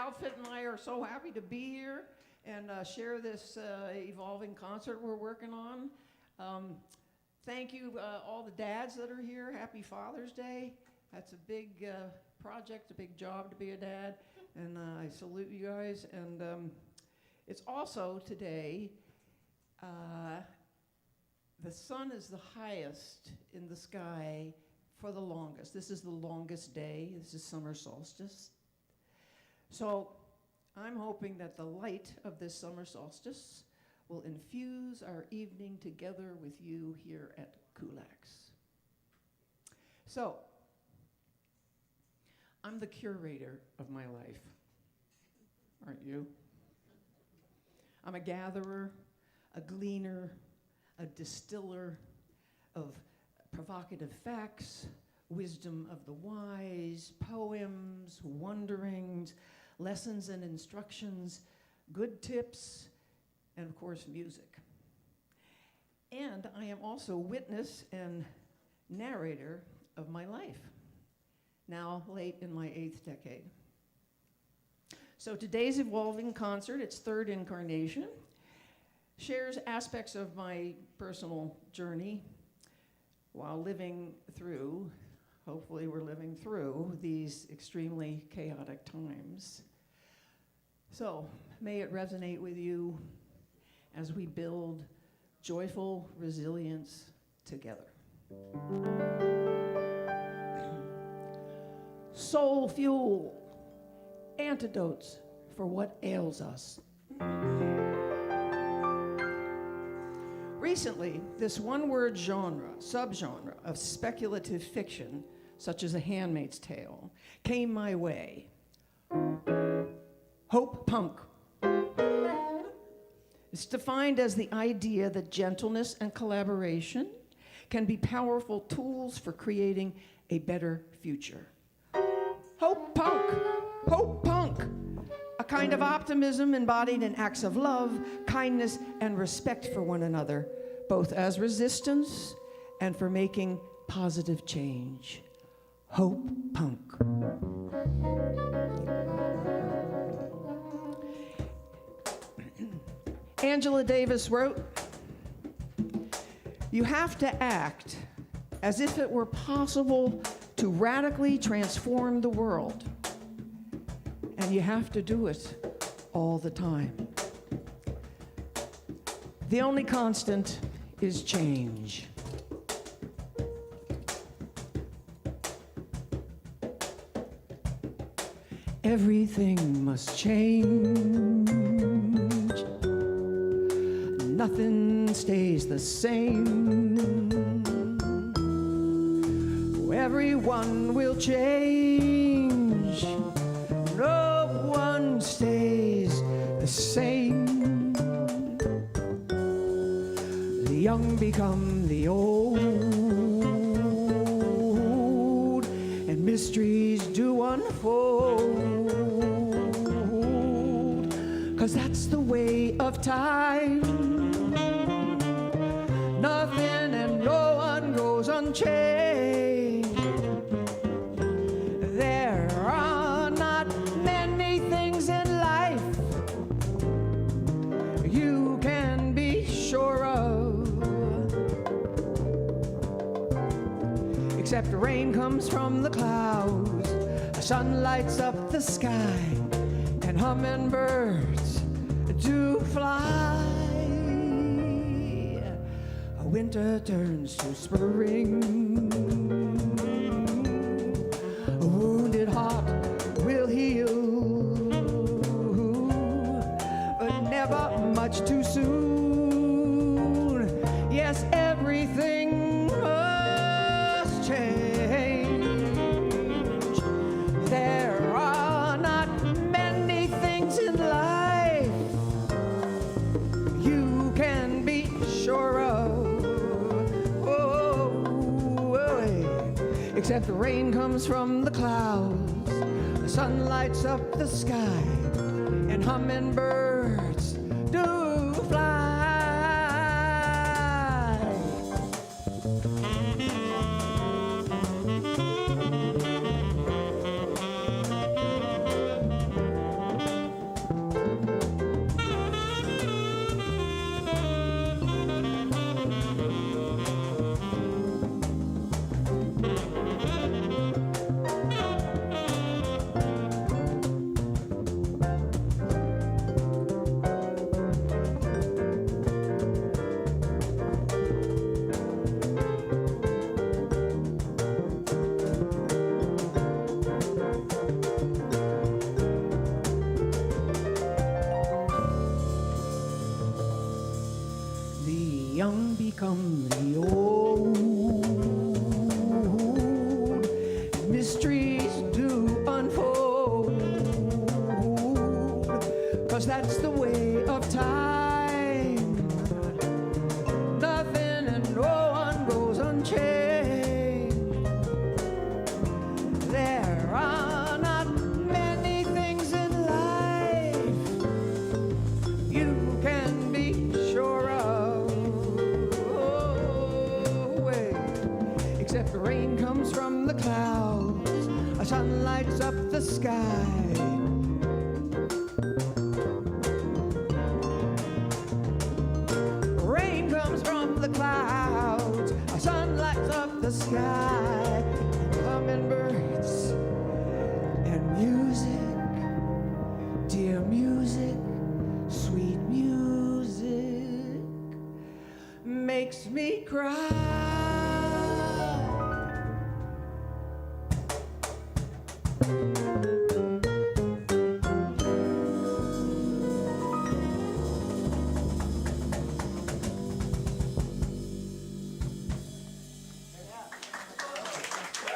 outfit and I are so happy to be here and share this evolving concert we're working on. Thank you, all the dads that are here. Happy Father's Day. That's a big project, a big job to be a dad, and I salute you guys. And it's also today, the sun is the highest in the sky for the longest. This is the longest day. This is summer solstice. So I'm hoping that the light of this summer solstice will infuse our evening together with you here at Kulak's. So, I'm the curator of my life, aren't you? I'm a gatherer, a gleaner, a distiller of provocative facts, wisdom of the wise, poems, wonderings, lessons and instructions, good tips, and of course, music. And I am also witness and narrator of my life, now late in my 8th decade. So today's evolving concert, its 3rd incarnation, shares aspects of my personal journey while living through, hopefully we're living through, these extremely chaotic times. So may it resonate with you as we build joyful resilience together. Soul fuel, antidotes for what ails us. Recently, this one-word subgenre of speculative fiction, such as A Handmaid's Tale, came my way. Hope punk. It's defined as the idea that gentleness and collaboration can be powerful tools for creating a better future. Hope punk, hope punk, a kind of optimism embodied in acts of love, kindness, and respect for one another, both as resistance and for making positive change. Hope punk. Angela Davis wrote, "You have to act as if it were possible to radically transform the world, and you have to do it all the time. The only constant is change." Everything must change. Nothing stays the same. Everyone will change. No one stays the same. The young become the old, and mysteries do unfold. 'Cause that's the way of time. Nothing and no one goes unchanged. There are not many things in life you can be sure of, except rain comes from the clouds, the sun lights up the sky, and hummingbirds do fly. Winter turns to spring. A wounded heart will heal, but never much too soon. Yes, everything must change. There are not many things in life you can be sure of, except the rain comes from the clouds, the sun lights up the sky, and hummingbirds do fly. come the old mysteries do unfold, 'cause that's the way of time. Nothing and no one goes unchanged. There are not many things in life you can be sure of. Oh, wait. Except the rain comes from the clouds, a sun lights up the sky. Rain comes from the clouds, a sun lights up the sky. And hummingbirds and music, dear music, sweet music, makes me cry.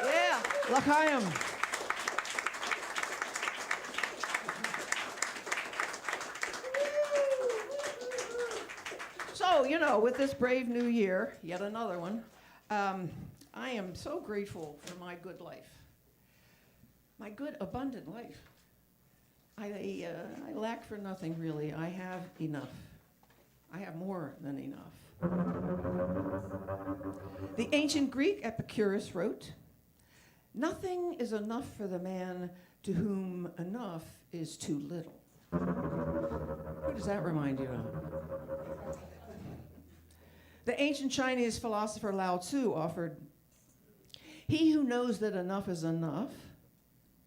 Yeah, l'chaim. So, you know, with this brave new year, yet another one, I am so grateful for my good life. My good, abundant life. I lack for nothing, really. I have enough. I have more than enough. The ancient Greek Epicurus wrote, "Nothing is enough for the man to whom enough is too little." Who does that remind you of? The ancient Chinese philosopher Lao Tzu offered, "He who knows that enough is enough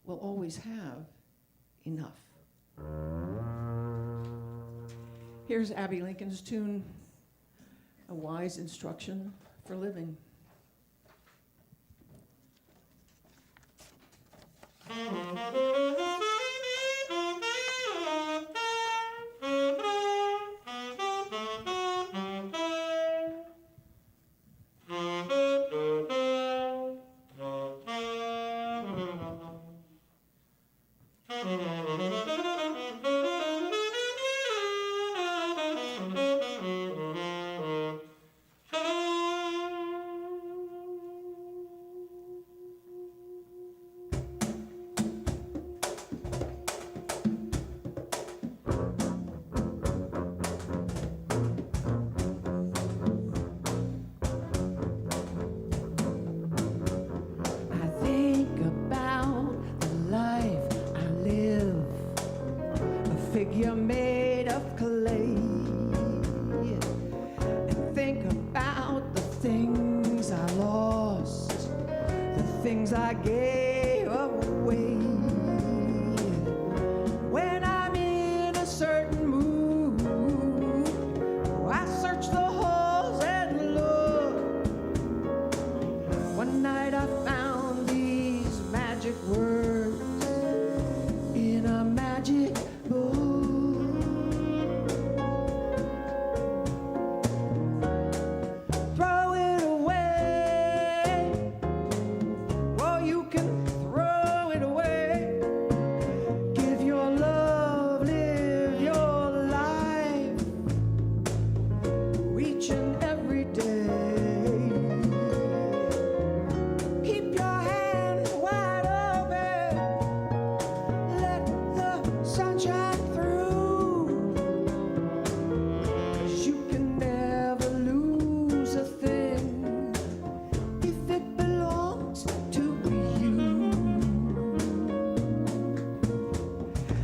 will always have enough." Here's Abbey Lincoln's tune, "A Wise Instruction for Living." Figure made of clay, and think about the things I lost, the things I gave away. When I'm in a certain mood, I search the halls and look. One night I found these magic words in a magic book.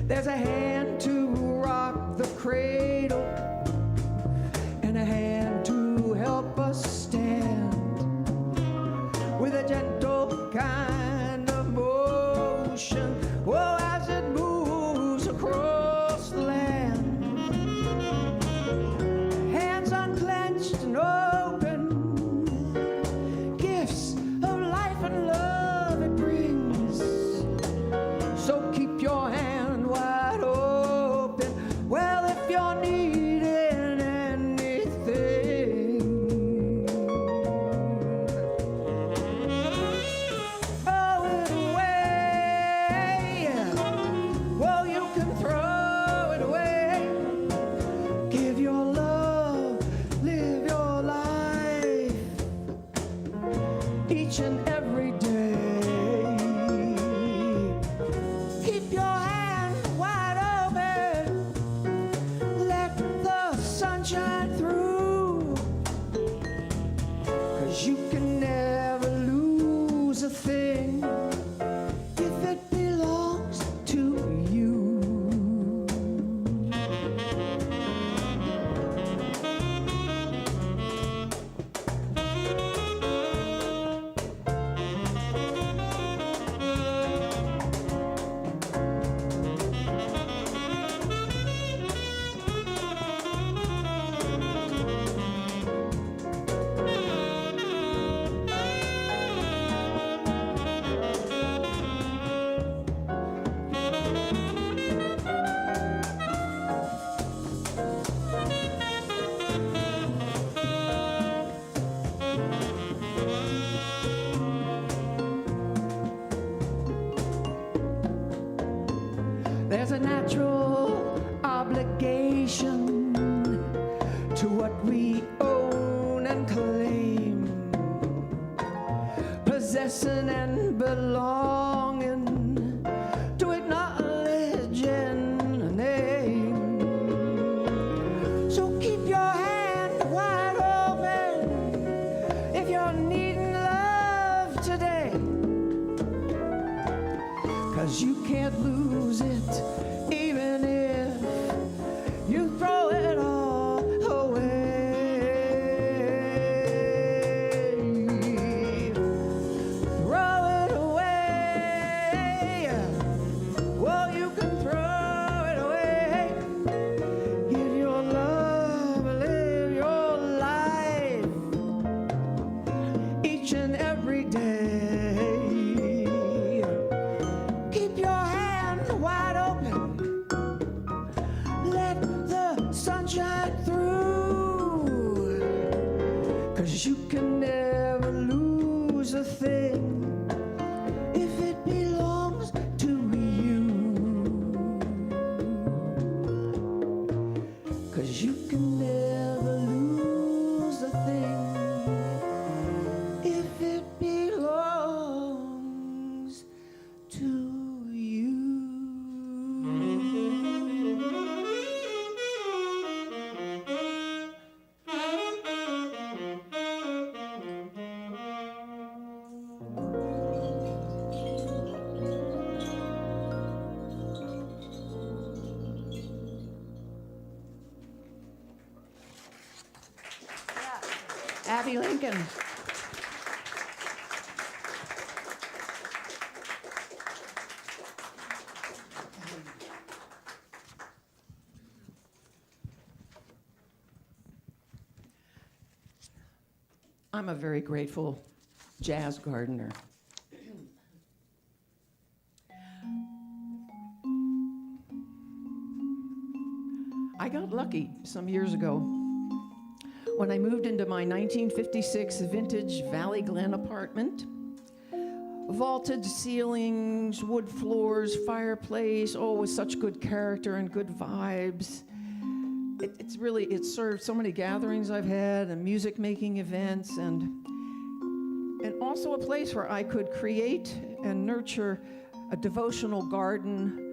There's a hand to rock the cradle and a hand to help us stand with a gentle kind of motion, oh, as it moves across the land. Hands unclenched and open, gifts of life and love it brings. So keep your hand wide open. each and every day. Keep your hand wide open, let the sunshine through, 'cause you can never lose a thing if it belongs to you. There's a natural obligation to what we own and claim, possessing and belonging, to acknowledge and name. So keep your hand wide open if you're needing love today, 'cause you can't lose it even if you throw it all away. Throw it away. Well, you can throw it away. Give your love, live your life each and every day. Keep your hand wide open, let the sunshine through, 'cause you can never lose a thing if it belongs to you, 'cause you can never lose a thing if it belongs to you. Abby Lincoln. I'm a very grateful jazz gardener. I got lucky some years ago when I moved into my 1956 vintage Valley Glen apartment. Vaulted ceilings, wood floors, fireplace, oh, with such good character and good vibes. It served so many gatherings I've had and music making events, and also a place where I could create and nurture a devotional garden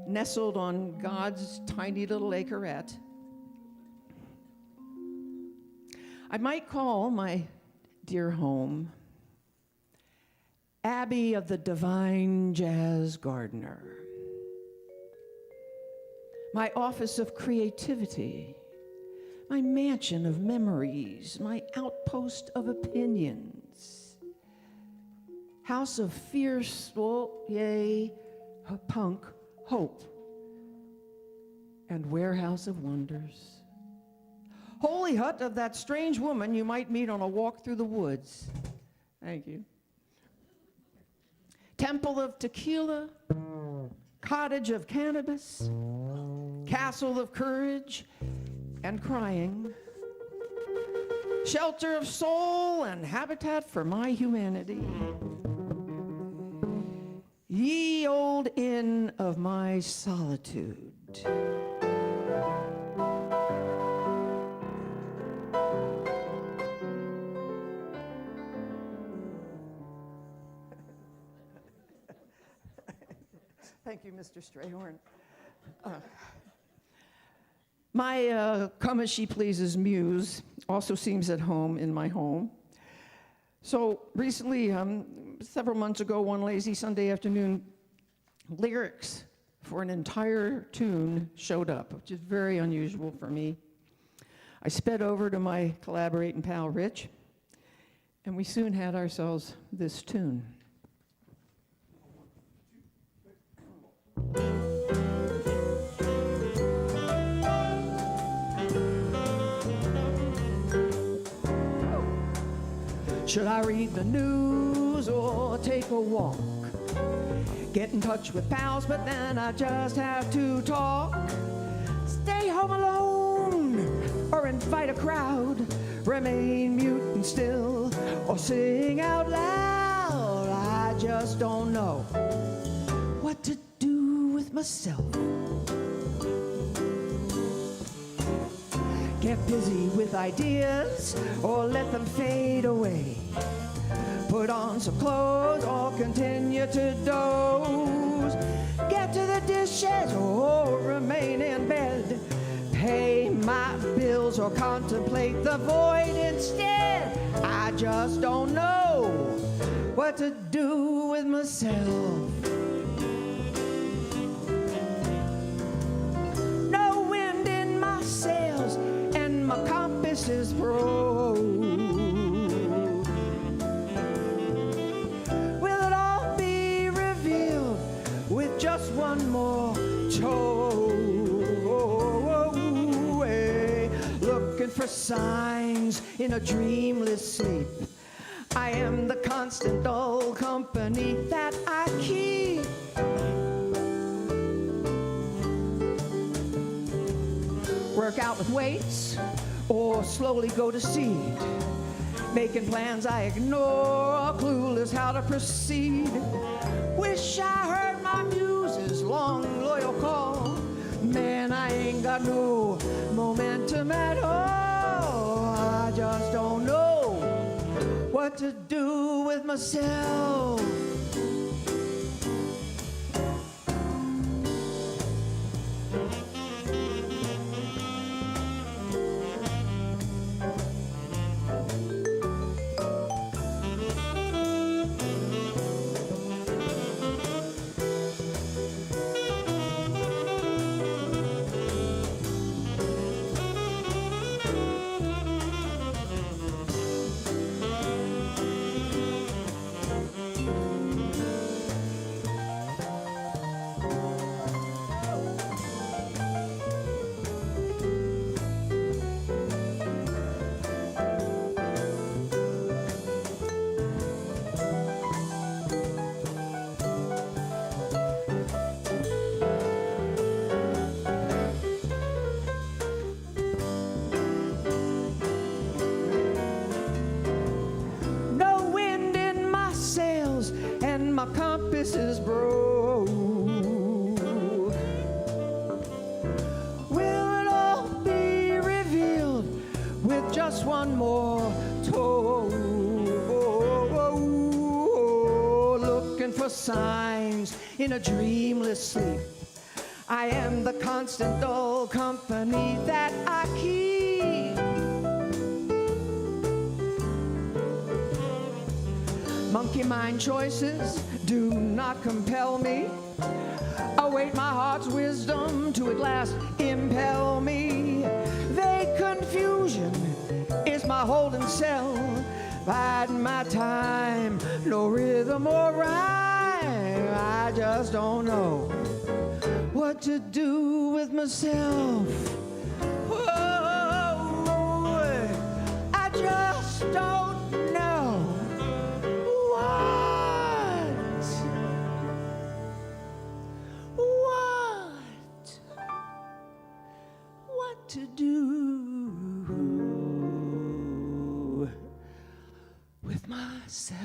nestled on God's tiny little acreette. I might call my dear home Abbey of the Divine Jazz Gardener, my office of creativity, my mansion of memories, my outpost of opinions, house of fierce, punk hope, and warehouse of wonders, holy hut of that strange woman you might meet on a walk through the woods. Thank you. Temple of tequila, cottage of cannabis, castle of courage and crying, shelter of soul and habitat for my humanity, ye old inn of my solitude. Thank you, Mr. Strayhorn. My come as she pleases muse also seems at home in my home. So recently, several months ago, one lazy Sunday afternoon, lyrics for an entire tune showed up, which is very unusual for me. I sped over to my collaborating pal, Rich, and we soon had ourselves this tune. Should I read the news or take a walk? Get in touch with pals, but then I just have to talk. Stay home alone or invite a crowd. Remain mute and still or sing out loud. I just don't know what to do with myself. Get busy with ideas or let them fade away. Put on some clothes or continue to doze. Get to the dishes or remain in bed. Pay my bills or contemplate the void instead. I just don't know what to do with myself. No wind in my sails and my compass is broke. Will it all be revealed with just one more toe? Looking for signs in a dreamless sleep. I am the constant dull company that I keep. Work out with weights or slowly go to seed. Making plans I ignore, clueless how to proceed. Wish I heard my muse's long loyal call. Man, I ain't got no momentum at all. I just don't know what to do with myself. My compass is broke. Will it all be revealed with just one more toe? Looking for signs in a dreamless sleep. I am the constant dull company that I keep. Monkey mind choices do not compel me. Await my heart's wisdom to at last impel me. Vague confusion is my holding cell. Biding my time, no rhythm or rhyme. I just don't know what to do with myself. Whoa, I just don't know what to do with myself.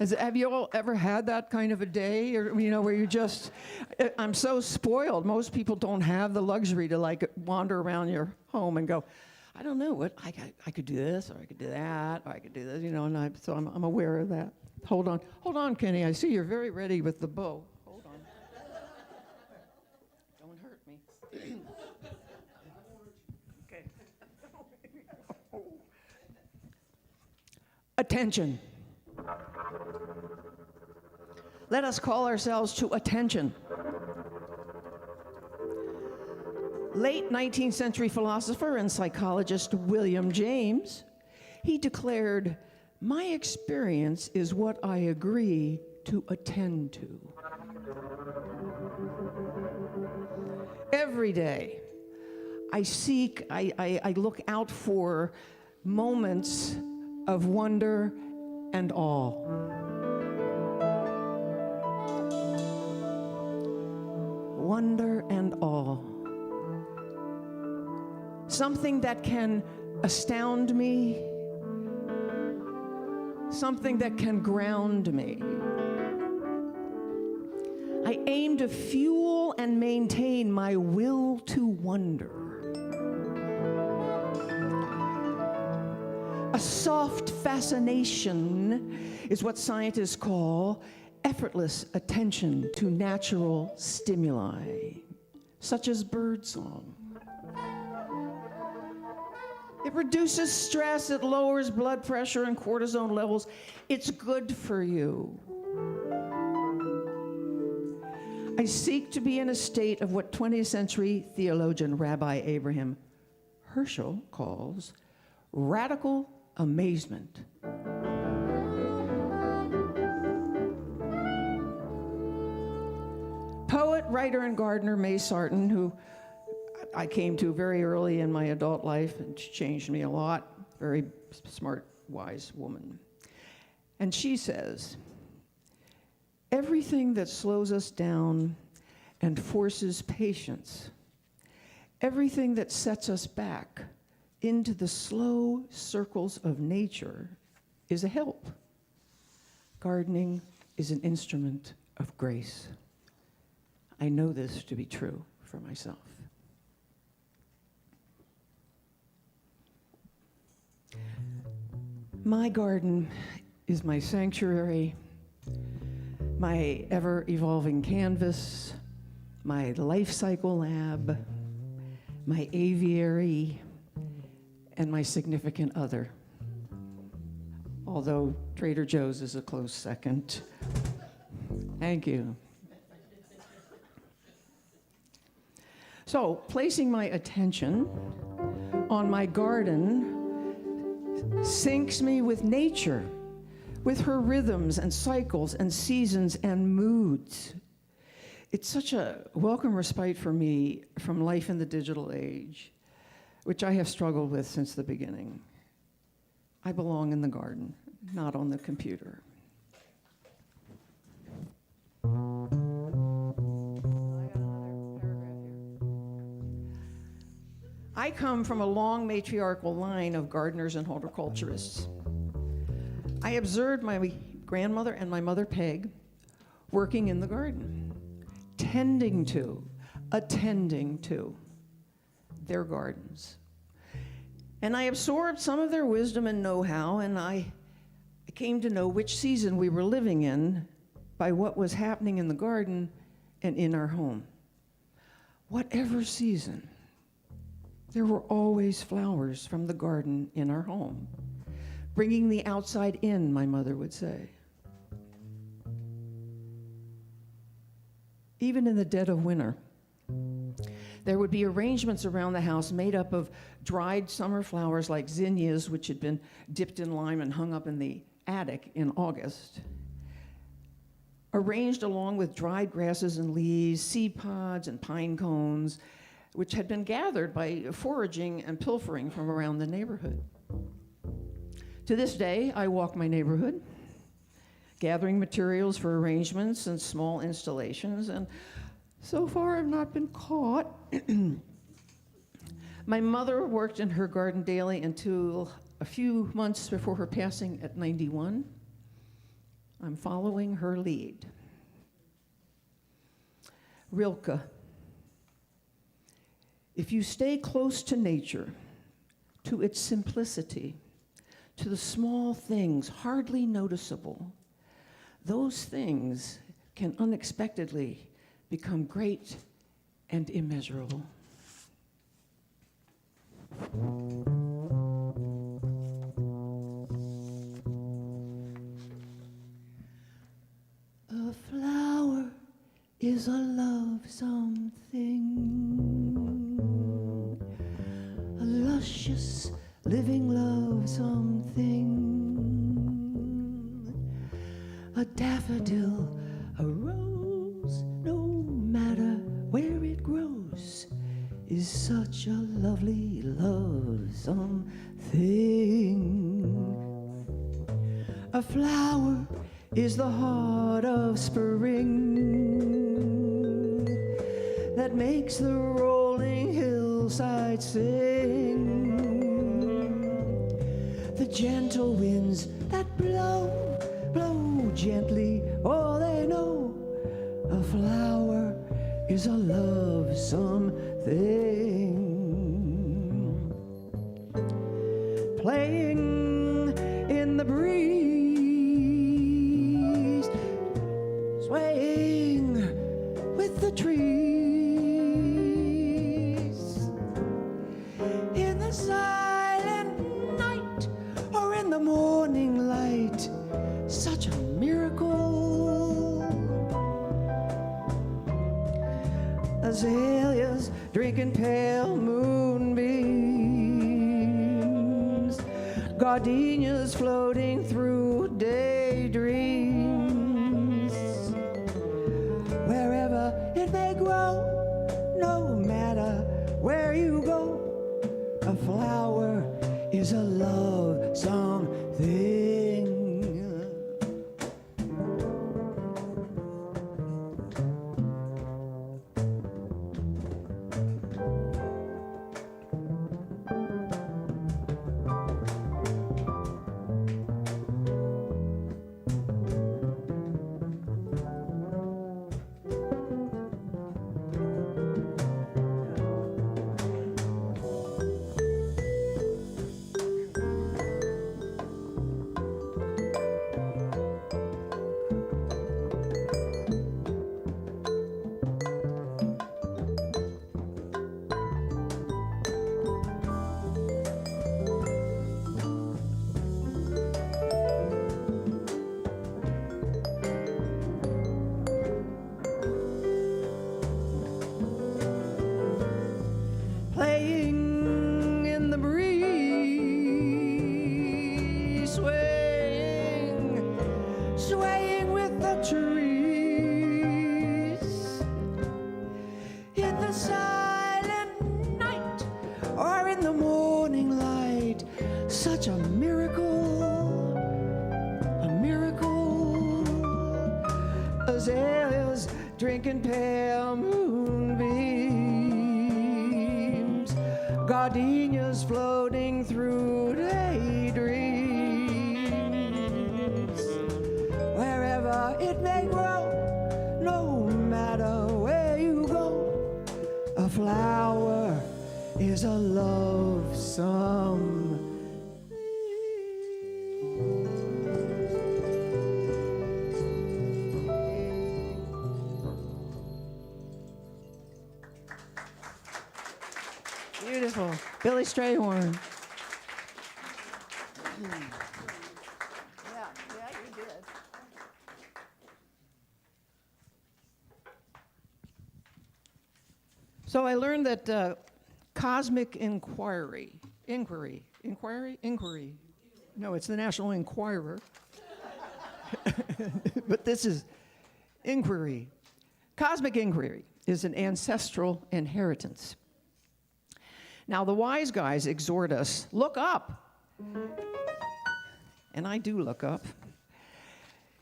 Have you all ever had that kind of a day, or where you just? I'm so spoiled. Most people don't have the luxury to like wander around your home and go, I don't know what I could do this, or I could do that, or I could do this, And so I'm aware of that. Hold on, Kenny. I see you're very ready with the bow. Hold on. Don't hurt me. Okay. Attention. Let us call ourselves to attention. Late 19th century philosopher and psychologist William James, he declared, "My experience is what I agree to attend to." Every day, I look out for moments of wonder and awe. Wonder and awe. Something that can astound me, something that can ground me. I aim to fuel and maintain my will to wonder. A soft fascination is what scientists call effortless attention to natural stimuli, such as birdsong. It reduces stress, it lowers blood pressure and cortisone levels. It's good for you. I seek to be in a state of what 20th century theologian Rabbi Abraham Herschel calls radical amazement. Poet, writer, and gardener May Sarton, who I came to very early in my adult life, and she changed me a lot, very smart, wise woman. And she says, everything that slows us down and forces patience, everything that sets us back into the slow circles of nature is a help. Gardening is an instrument of grace. I know this to be true for myself. My garden is my sanctuary, my ever-evolving canvas, my life cycle lab, my aviary, and my significant other. Although Trader Joe's is a close second. Thank you. So, placing my attention on my garden syncs me with nature, with her rhythms and cycles and seasons and moods. It's such a welcome respite for me from life in the digital age, which I have struggled with since the beginning. I belong in the garden, not on the computer. I come from a long matriarchal line of gardeners and horticulturists. I observed my grandmother and my mother Peg working in the garden, attending to their gardens. And I absorbed some of their wisdom and know-how, and I came to know which season we were living in by what was happening in the garden and in our home. Whatever season, there were always flowers from the garden in our home, bringing the outside in, my mother would say. Even in the dead of winter, there would be arrangements around the house made up of dried summer flowers like zinnias, which had been dipped in lime and hung up in the attic in August, arranged along with dried grasses and leaves, seed pods and pine cones, which had been gathered by foraging and pilfering from around the neighborhood. To this day, I walk my neighborhood, gathering materials for arrangements and small installations, and so far I've not been caught. My mother worked in her garden daily until a few months before her passing at 91. I'm following her lead. Rilke. If you stay close to nature, to its simplicity, to the small things hardly noticeable, those things can unexpectedly become great and immeasurable. A flower is a lovesome thing, a luscious, living lovesome thing. A daffodil, a rose, no matter where it grows, is such a lovely, lovesome thing. A flower is the heart of spring that makes the rolling hillside sing. The gentle winds that blow, blow gently, oh, they know a flower is a lovesome thing. Playing in the breeze, swaying with the trees, in the silent night or in the morning light, such a miracle. Azaleas drinking pale moonbeams, gardenias floating through daydreams. Wherever it may grow, no matter where you go, a flower is a lovesome thing. Playing in the breeze, swaying, swaying with the trees, in the silent night or in the morning light, such a miracle, a miracle. Azaleas drinking pale moonbeams, gardenias floating through daydreams. Wherever it may grow, no matter where you go, a flower is a lovesome Beautiful. Billy Strayhorn. Yeah, you did. So I learned that cosmic inquiry. No, it's the National Enquirer. But this is inquiry. Cosmic inquiry is an ancestral inheritance. Now, the wise guys exhort us, look up. And I do look up.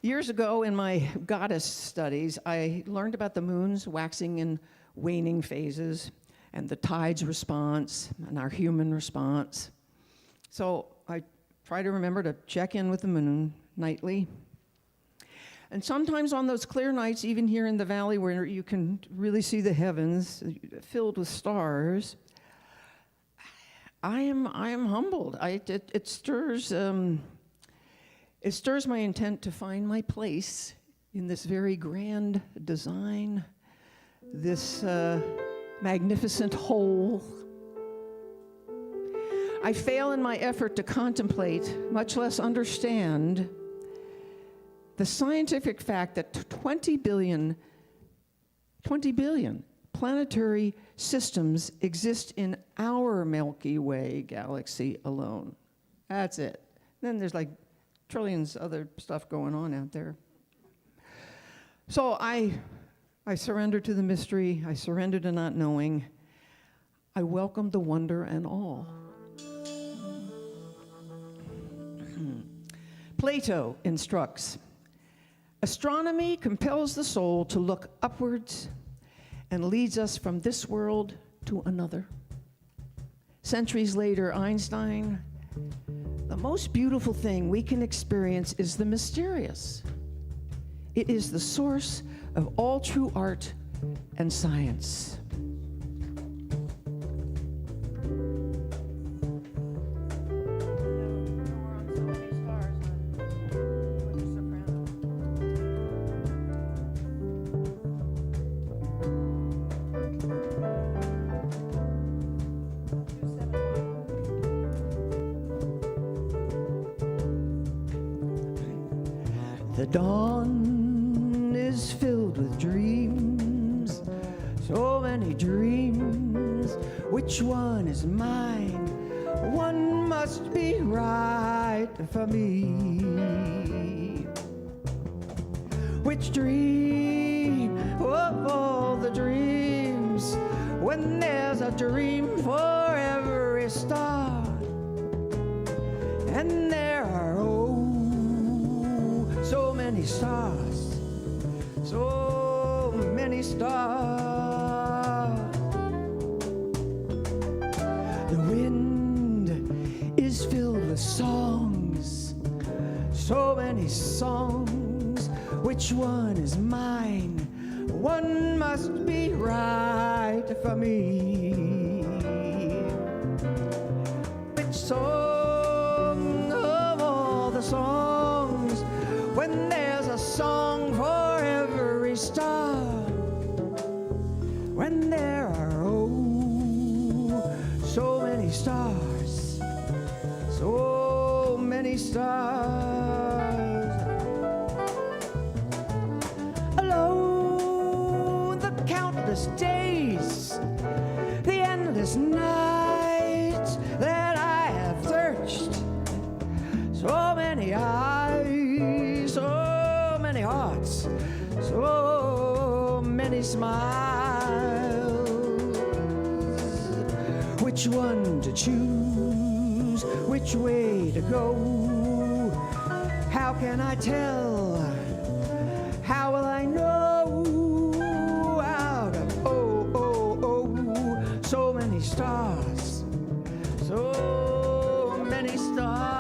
Years ago in my goddess studies, I learned about the moon's waxing and waning phases and the tide's response and our human response. So I try to remember to check in with the moon nightly. And sometimes on those clear nights, even here in the valley where you can really see the heavens filled with stars, I am humbled. It stirs my intent to find my place in this very grand design, this magnificent whole. I fail in my effort to contemplate, much less understand, the scientific fact that 20 billion planetary systems exist in our Milky Way galaxy alone. That's it. Then there's like trillions other stuff going on out there. So I surrender to the mystery. I surrender to not knowing. I welcome the wonder and awe. Plato instructs, astronomy compels the soul to look upwards and leads us from this world to another. Centuries later, Einstein, the most beautiful thing we can experience is the mysterious. It is the source of all true art and science. The dawn is filled with dreams, so many dreams. Which one is mine? One must be right for me. Which dream of all the dreams? When there's a dream for every star, and there are so many stars, so many stars. The wind is filled with songs, so many songs. Which one is mine? One must be right for me. Which song of all the songs? When there's a song for every star, when there are so many stars, so many stars. Alone, the countless days, the endless nights that I have searched, so many eyes, so many hearts, so many smiles. Which one to choose, which way to go? How can I tell? How will I know? Out of so many stars, so many stars.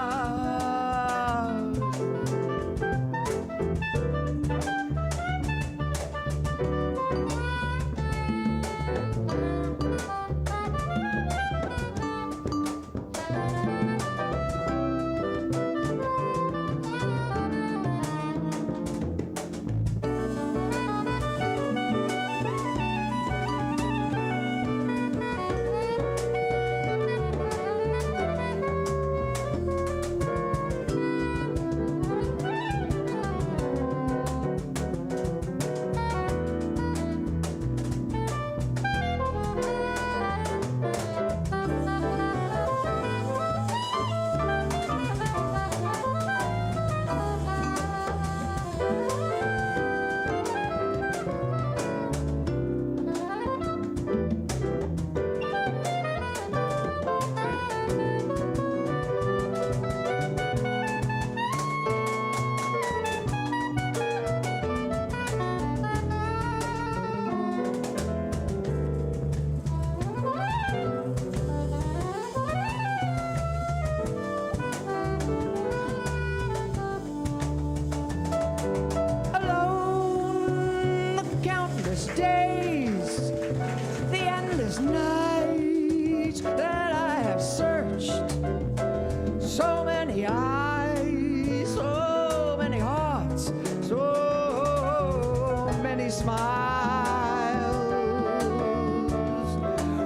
many eyes, so many hearts, so many smiles.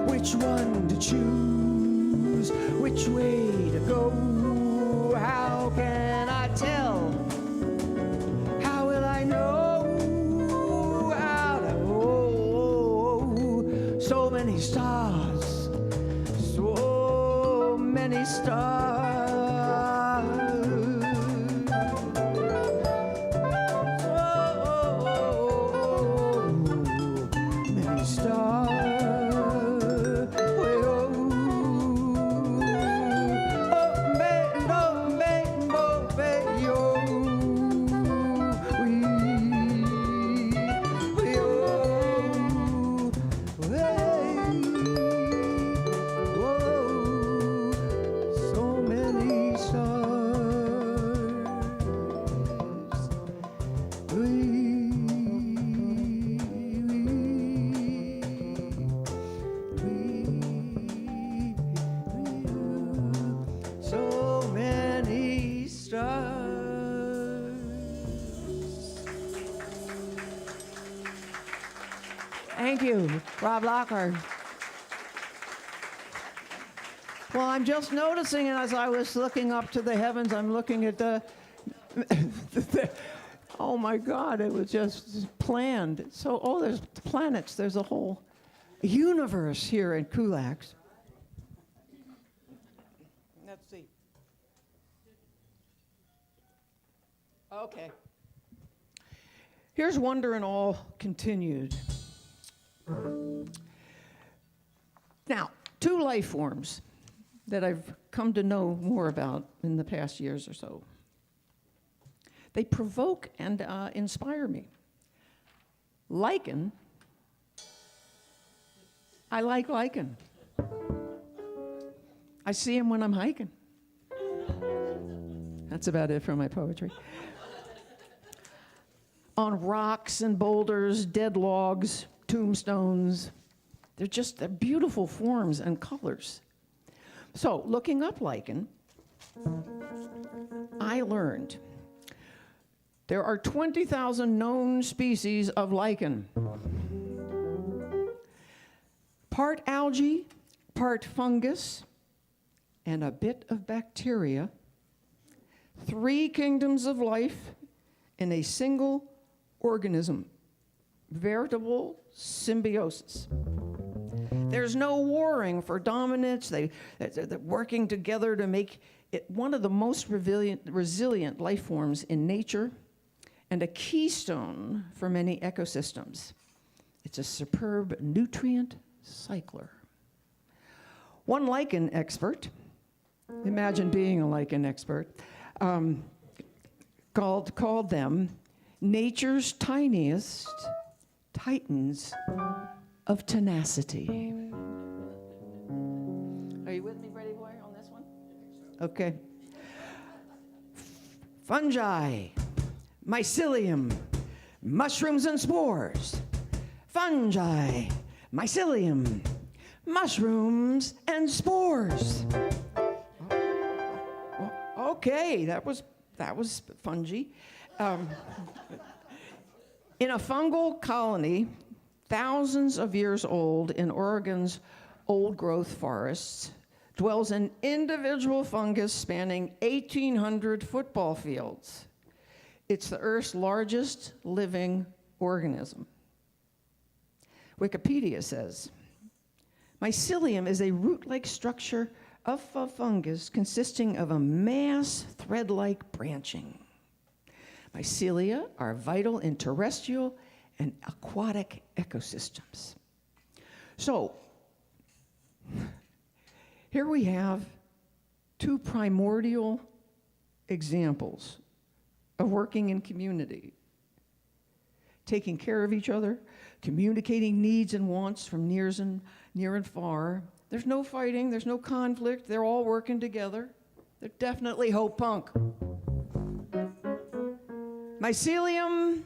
Which one to choose? Which way to go? How can I tell? How will I know? How to know? So many stars, so many stars. Many stars. Thank you, Rob Lockhart. Well, I'm just noticing, and as I was looking up to the heavens, I'm looking at the oh my God, it was just planned. So, oh, there's planets. There's a whole universe here in Kulaks. Let's see. Okay. Here's Wonder and All continued. Now, two life forms that I've come to know more about in the past years or so. They provoke and inspire me. Lichen. I like lichen. I see him when I'm hiking. That's about it for my poetry. On rocks and boulders, dead logs, tombstones. They're beautiful forms and colors. So, looking up lichen, I learned there are 20,000 known species of lichen. Part algae, part fungus, and a bit of bacteria. 3 kingdoms of life in a single organism. Veritable symbiosis. There's no warring for dominance. They're working together to make it one of the most resilient life forms in nature and a keystone for many ecosystems. It's a superb nutrient cycler. One lichen expert, imagine being a lichen expert, called them nature's tiniest titans of tenacity. Are you with me, Brady Boy, on this one? Okay. Fungi, mycelium, mushrooms and spores. Fungi, mycelium, mushrooms and spores. Okay, that was fungi. In a fungal colony, thousands of years old in Oregon's old-growth forests, dwells an individual fungus spanning 1,800 football fields. It's the Earth's largest living organism. Wikipedia says, mycelium is a root-like structure of a fungus consisting of a mass thread-like branching. Mycelia are vital in terrestrial and aquatic ecosystems. So, here we have 2 primordial examples of working in community, taking care of each other, communicating needs and wants from near and far. There's no fighting, there's no conflict, they're all working together. They're definitely Hope Punk. Mycelium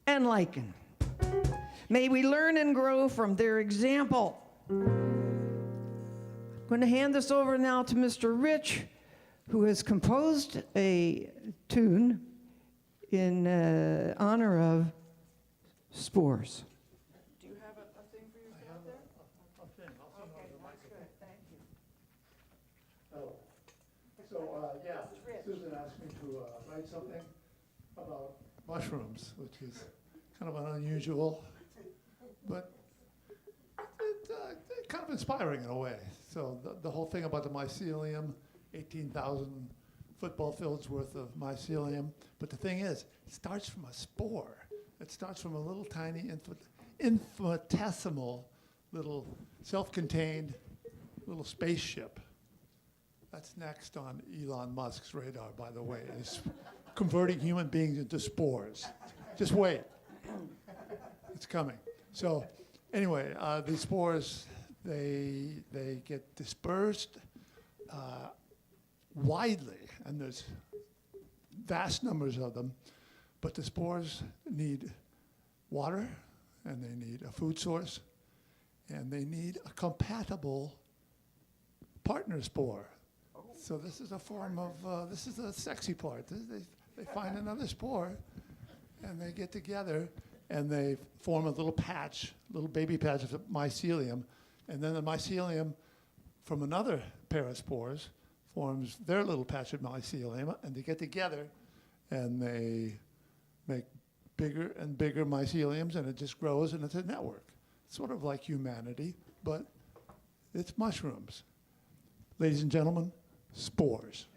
and lichen. May we learn and grow from their example. I'm going to hand this over now to Mr. Rich, who has composed a tune in honor of spores. Do you have a thing for yourself there? A thing. I'll sing over the microphone. Good, thank you. Oh, so, yeah, Susan asked me to write something about mushrooms, which is kind of an unusual, but kind of inspiring in a way. So the whole thing about the mycelium, 18,000 football fields worth of mycelium. But the thing is, it starts from a spore. It starts from a little tiny infinitesimal little self-contained little spaceship. That's next on Elon Musk's radar, by the way, is converting human beings into spores. Just wait. It's coming. So anyway, these spores, they get dispersed widely, and there's vast numbers of them, but the spores need water, and they need a food source, and they need a compatible partner spore. So this is a form of, this is the sexy part. They find another spore, and they get together, and they form a little patch, little baby patch of mycelium, and then the mycelium from another pair of spores forms their little patch of mycelium, and they get together, and they make bigger and bigger myceliums, and it just grows, and it's a network. Sort of like humanity, but it's mushrooms. Ladies and gentlemen, spores.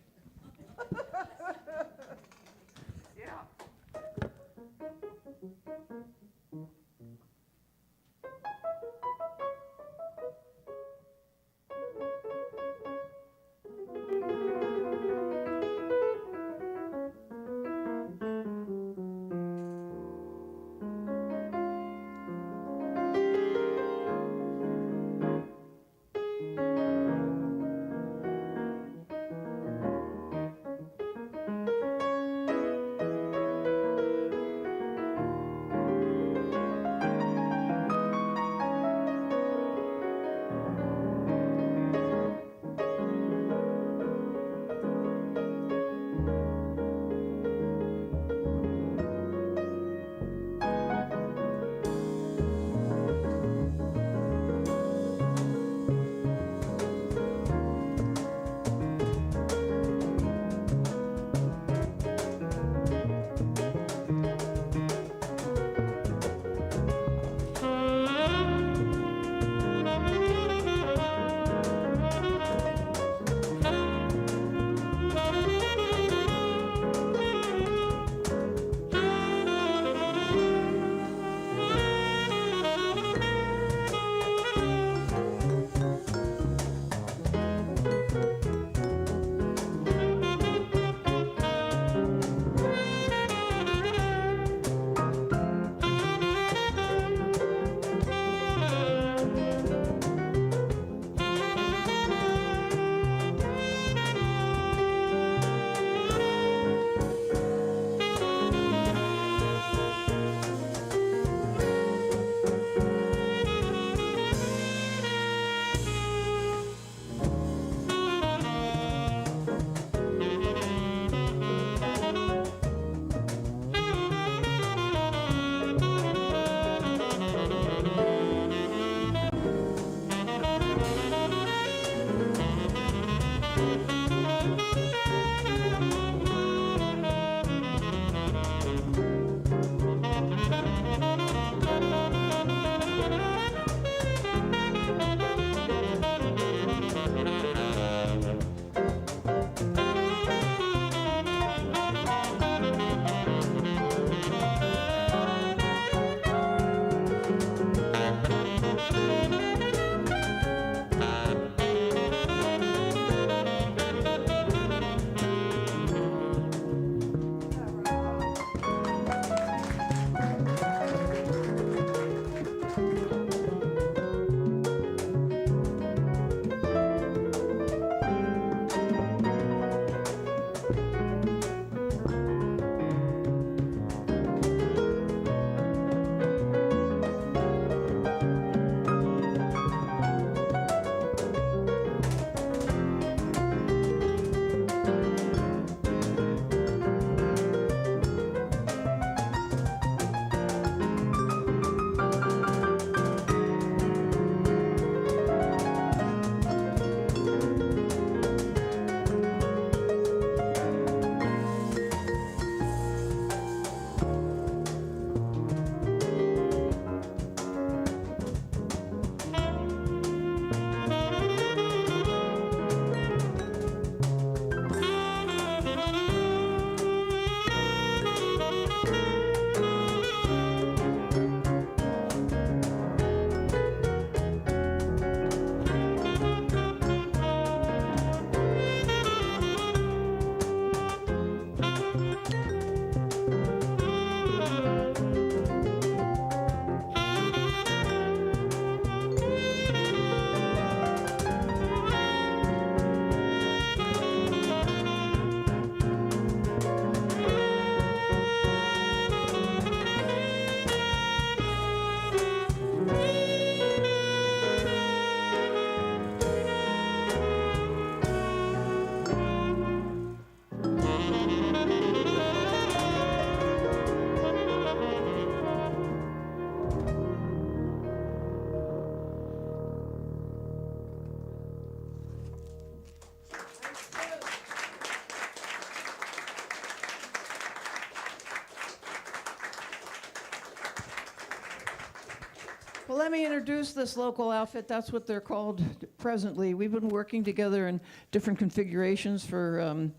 let me introduce this local outfit. That's what they're called presently. We've been working together in different configurations for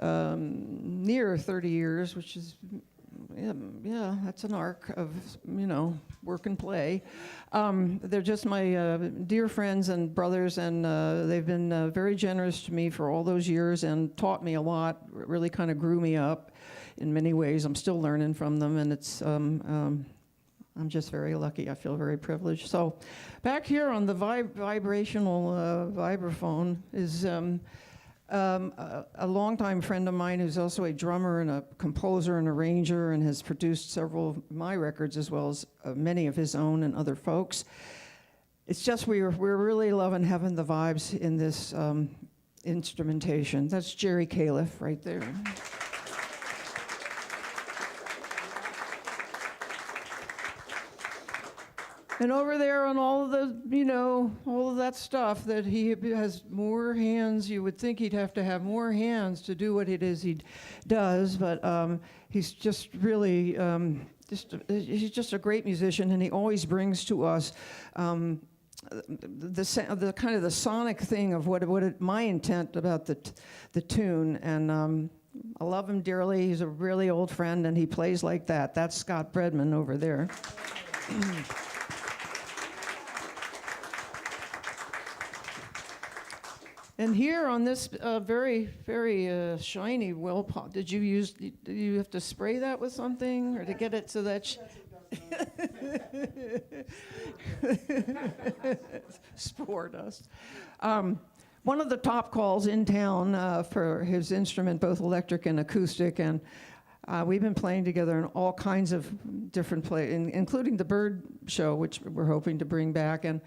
near 30 years, which is, yeah, that's an arc of, work and play. They're just my dear friends and brothers, and they've been very generous to me for all those years and taught me a lot, really kind of grew me up in many ways. I'm still learning from them, and it's, I'm just very lucky. I feel very privileged. So back here on the vibrational vibraphone is a longtime friend of mine who's also a drummer and a composer and arranger and has produced several of my records as well as many of his own and other folks. It's just we're really loving having the vibes in this instrumentation. That's Jerry Califf right there. And over there on all of the, all of that stuff that he has more hands, you would think he'd have to have more hands to do what it is he does, but he's just really, he's just a great musician, and he always brings to us the kind of the sonic thing of my intent about the tune, and I love him dearly. He's a really old friend, and he plays like that. That's Scott Bredman over there. And here on this very, very shiny well pot, do you have to spray that with something or to get it so that spore dust. One of the top calls in town for his instrument, both electric and acoustic, and we've been playing together in all kinds of different plays, including the Bird Show, which we're hoping to bring back. And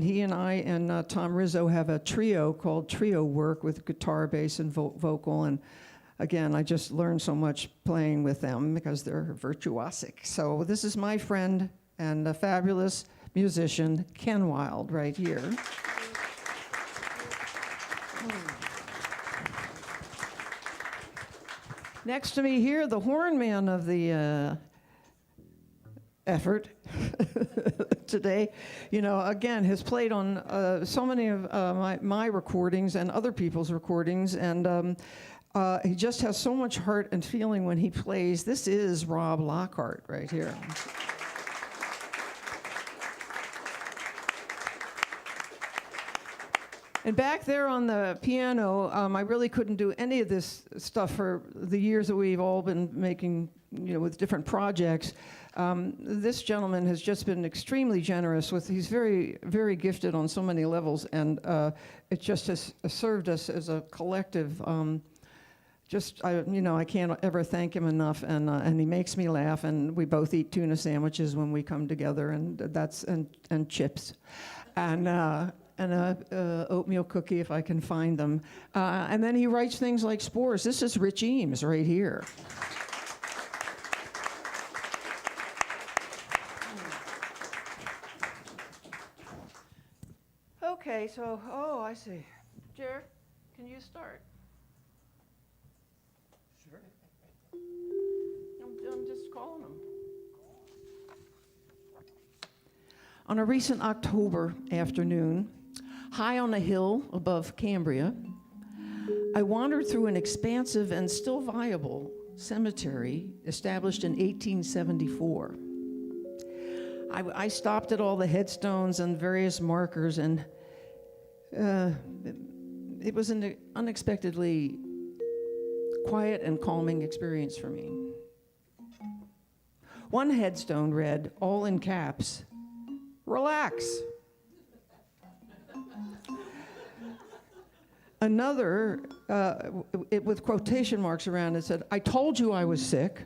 he and I and Tom Rizzo have a trio called Trio Work with guitar, bass, and vocal. And again, I just learned so much playing with them because they're virtuosic. So this is my friend and a fabulous musician, Ken Wild, right here. Next to me here, the horn man of the effort today, again, has played on so many of my recordings and other people's recordings, and he just has so much heart and feeling when he plays. This is Rob Lockhart right here. And back there on the piano, I really couldn't do any of this stuff for the years that we've all been making, with different projects. This gentleman has just been extremely generous he's very, very gifted on so many levels, and it just has served us as a collective. I can't ever thank him enough, and he makes me laugh, and we both eat tuna sandwiches when we come together, and and chips, and a oatmeal cookie if I can find them. And then he writes things like Spores. This is Rich Eames right here. Okay, so, I see. Jer, can you start? Sure. I'm just calling him. On a recent October afternoon, high on a hill above Cambria, I wandered through an expansive and still viable cemetery established in 1874. I stopped at all the headstones and various markers, and it was an unexpectedly quiet and calming experience for me. One headstone read, all in caps, "Relax." Another, with quotation marks around it, said, "I told you I was sick."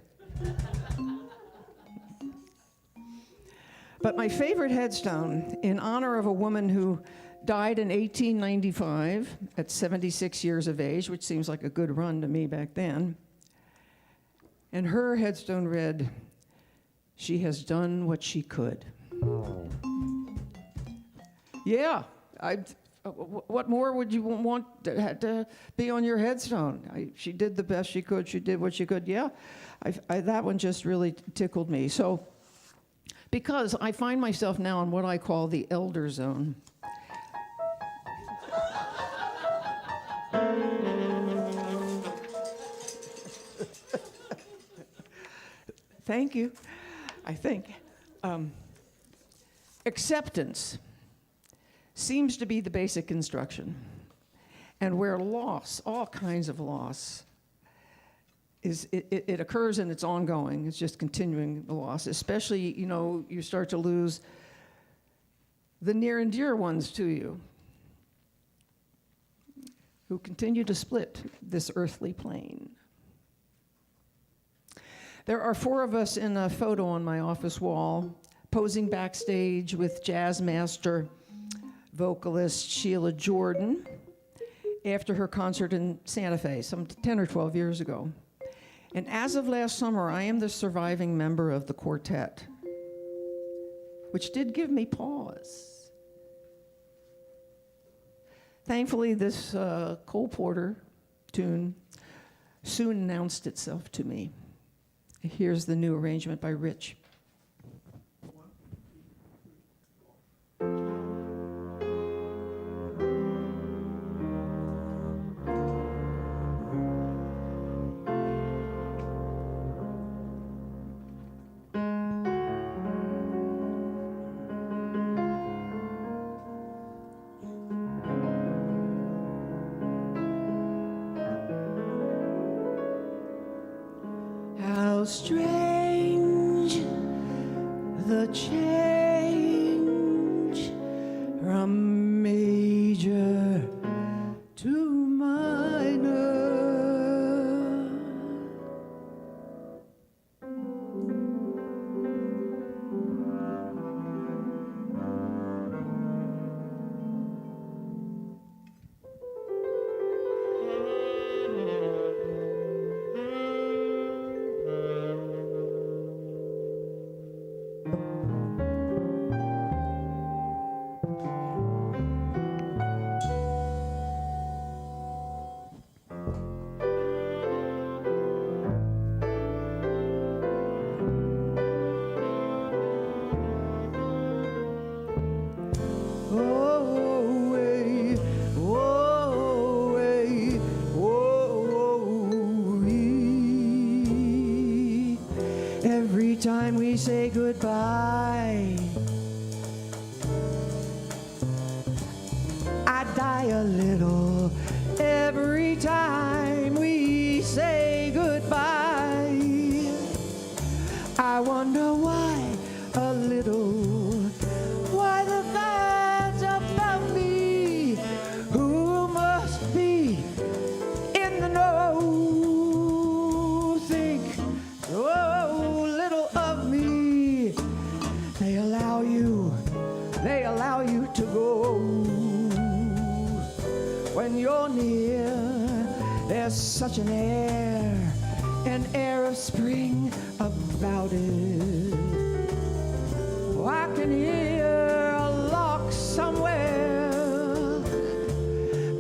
But my favorite headstone, in honor of a woman who died in 1895 at 76 years of age, which seems like a good run to me back then, and her headstone read, "She has done what she could." Yeah, what more would you want to be on your headstone? She did the best she could. She did what she could. Yeah, that one just really tickled me. So because I find myself now in what I call the elder zone. Thank you, I think. Acceptance seems to be the basic instruction. And where loss, all kinds of loss, it occurs and it's ongoing. It's just continuing the loss. Especially, you start to lose the near and dear ones to you who continue to split this earthly plane. There are 4 of us in a photo on my office wall, posing backstage with jazz master, vocalist Sheila Jordan, after her concert in Santa Fe, some 10 or 12 years ago. And as of last summer, I am the surviving member of the quartet, which did give me pause. Thankfully, this Cole Porter tune soon announced itself to me. Here's the new arrangement by Rich. How strange the change from major to minor. Every time we say goodbye, I die a little. Every time we say goodbye, I wonder why a little. Why the fans above me who must be in the know think so little of me. They allow you to go. When you're near, there's such an air of spring about it. Oh, I can hear a lark somewhere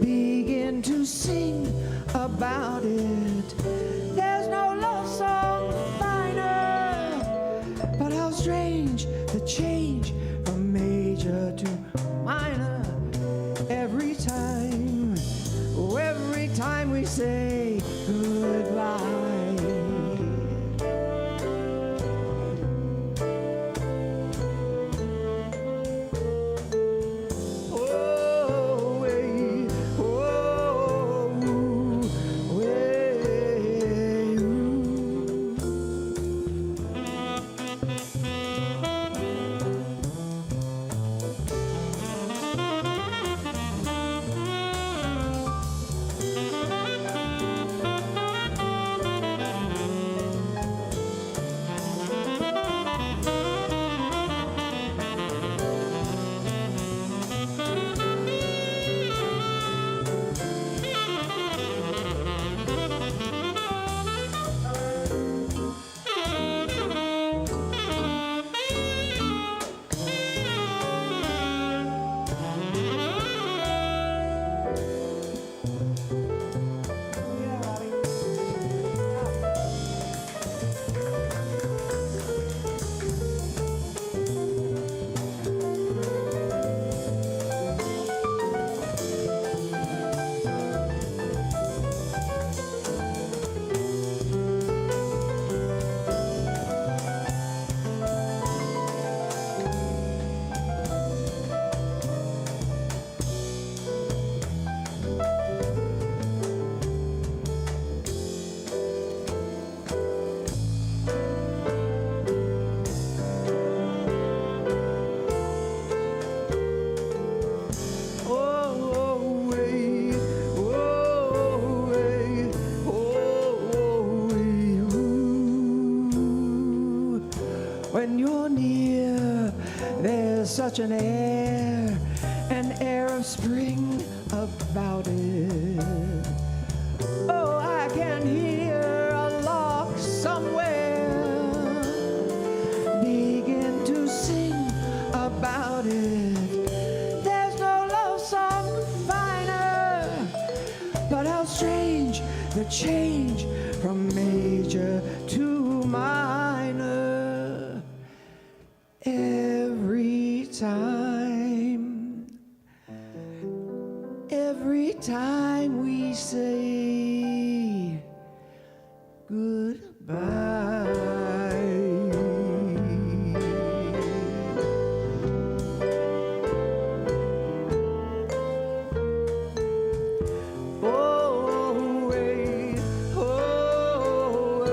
begin to sing about it. There's no love song finer, but how strange the change from major to minor. Every time we say goodbye. such an air of spring about it. Oh, I can hear a lark somewhere begin to sing about it. There's no love song finer, but how strange the change from major to minor. Every time we say goodbye. Oh, hey, oh,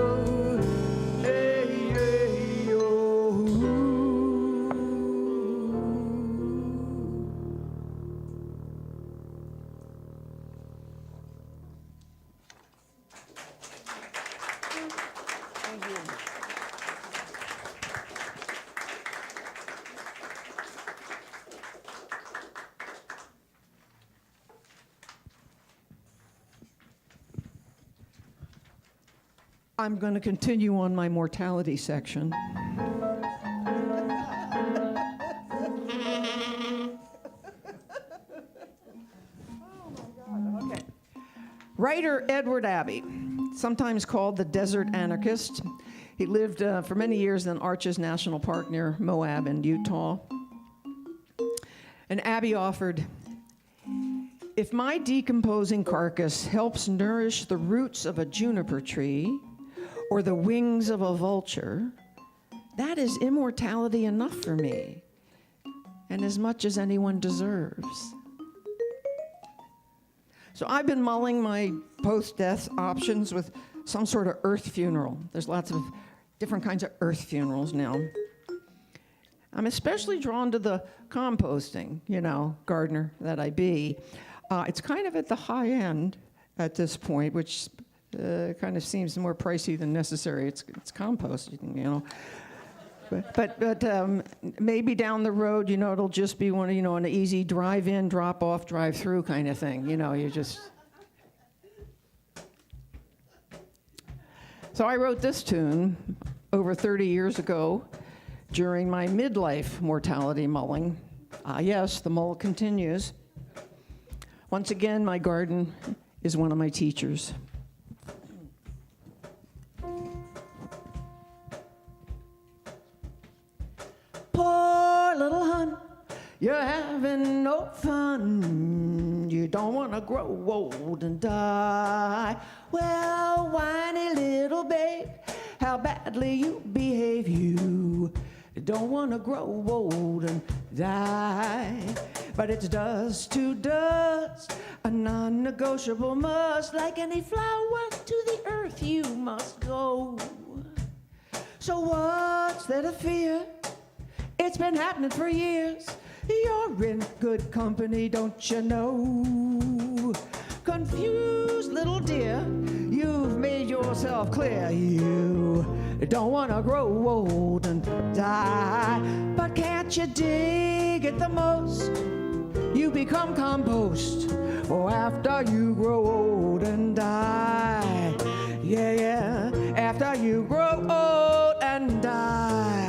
hey, hey, oh. I'm going to continue on my mortality section. Okay. Writer Edward Abbey, sometimes called the Desert Anarchist. He lived for many years in Arches National Park near Moab in Utah. And Abbey offered, "If my decomposing carcass helps nourish the roots of a juniper tree or the wings of a vulture, that is immortality enough for me, and as much as anyone deserves." So I've been mulling my post-death options with some sort of earth funeral. There's lots of different kinds of earth funerals now. I'm especially drawn to the composting, gardener that I be. It's kind of at the high end at this point, which kind of seems more pricey than necessary. It's composting, But maybe down the road, it'll just be one, an easy drive-in, drop-off, drive-through kind of thing. You just. So I wrote this tune over 30 years ago during my midlife mortality mulling. Yes, the mull continues. Once again, my garden is one of my teachers. Poor little hun, you're having no fun. You don't want to grow old and die. Well, whiny little babe, how badly you behave. You don't want to grow old and die. But it's dust to dust, a non-negotiable must. Like any flower to the earth you must go. So what's there to fear? It's been happening for years. You're in good company, don't you know? Confused little dear, you've made yourself clear. You don't want to grow old and die. But can't you dig it the most? You become compost, or after you grow old and die. Yeah, yeah, after you grow old and die.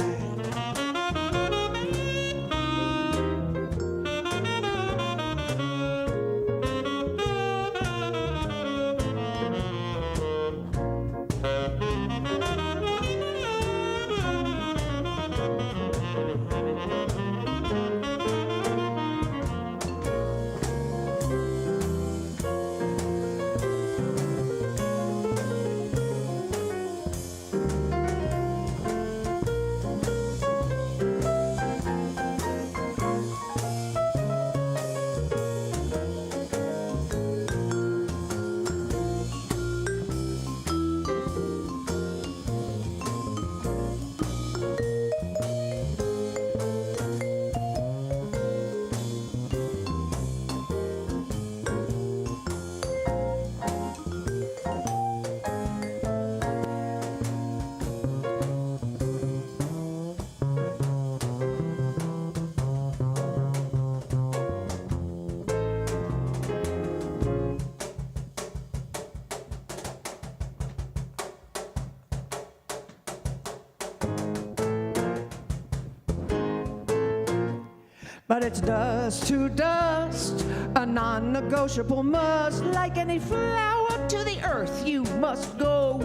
But it's dust to dust, a non-negotiable must. Like any flower to the earth, you must go.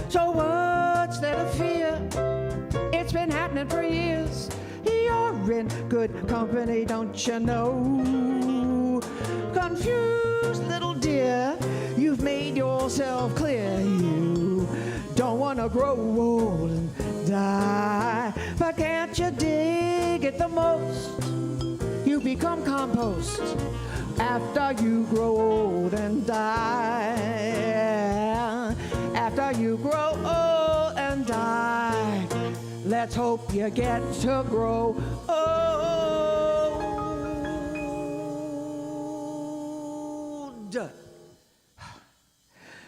So what's there to fear? It's been happening for years. You're in good company, don't you know? Confused little dear, you've made yourself clear. You don't want to grow old and die. But can't you dig it the most? You become compost after you grow old and die. After you grow old and die, let's hope you get to grow old.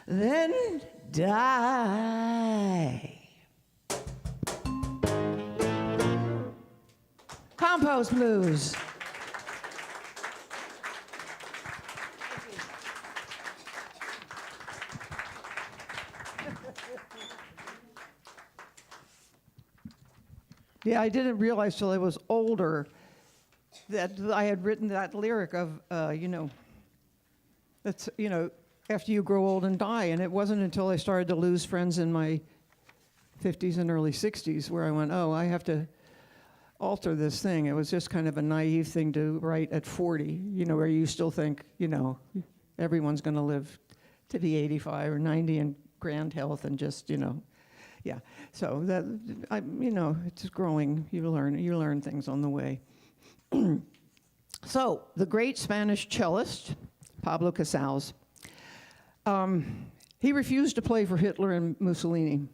Then die. Compost blues. Yeah, I didn't realize till I was older that I had written that lyric of, that's, after you grow old and die. And it wasn't until I started to lose friends in my 50s and early 60s where I went, oh, I have to alter this thing. It was just kind of a naive thing to write at 40, where you still think, everyone's going to live to be 85 or 90 in grand health and just, yeah. So that, it's growing. You learn things on the way. So the great Spanish cellist, Pablo Casals, he refused to play for Hitler and Mussolini.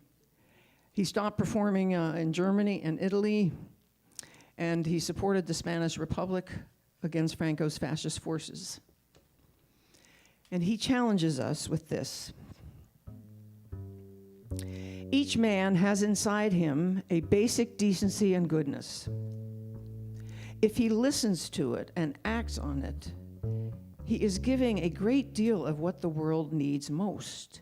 He stopped performing in Germany and Italy, and he supported the Spanish Republic against Franco's fascist forces. And he challenges us with this. Each man has inside him a basic decency and goodness. If he listens to it and acts on it, he is giving a great deal of what the world needs most.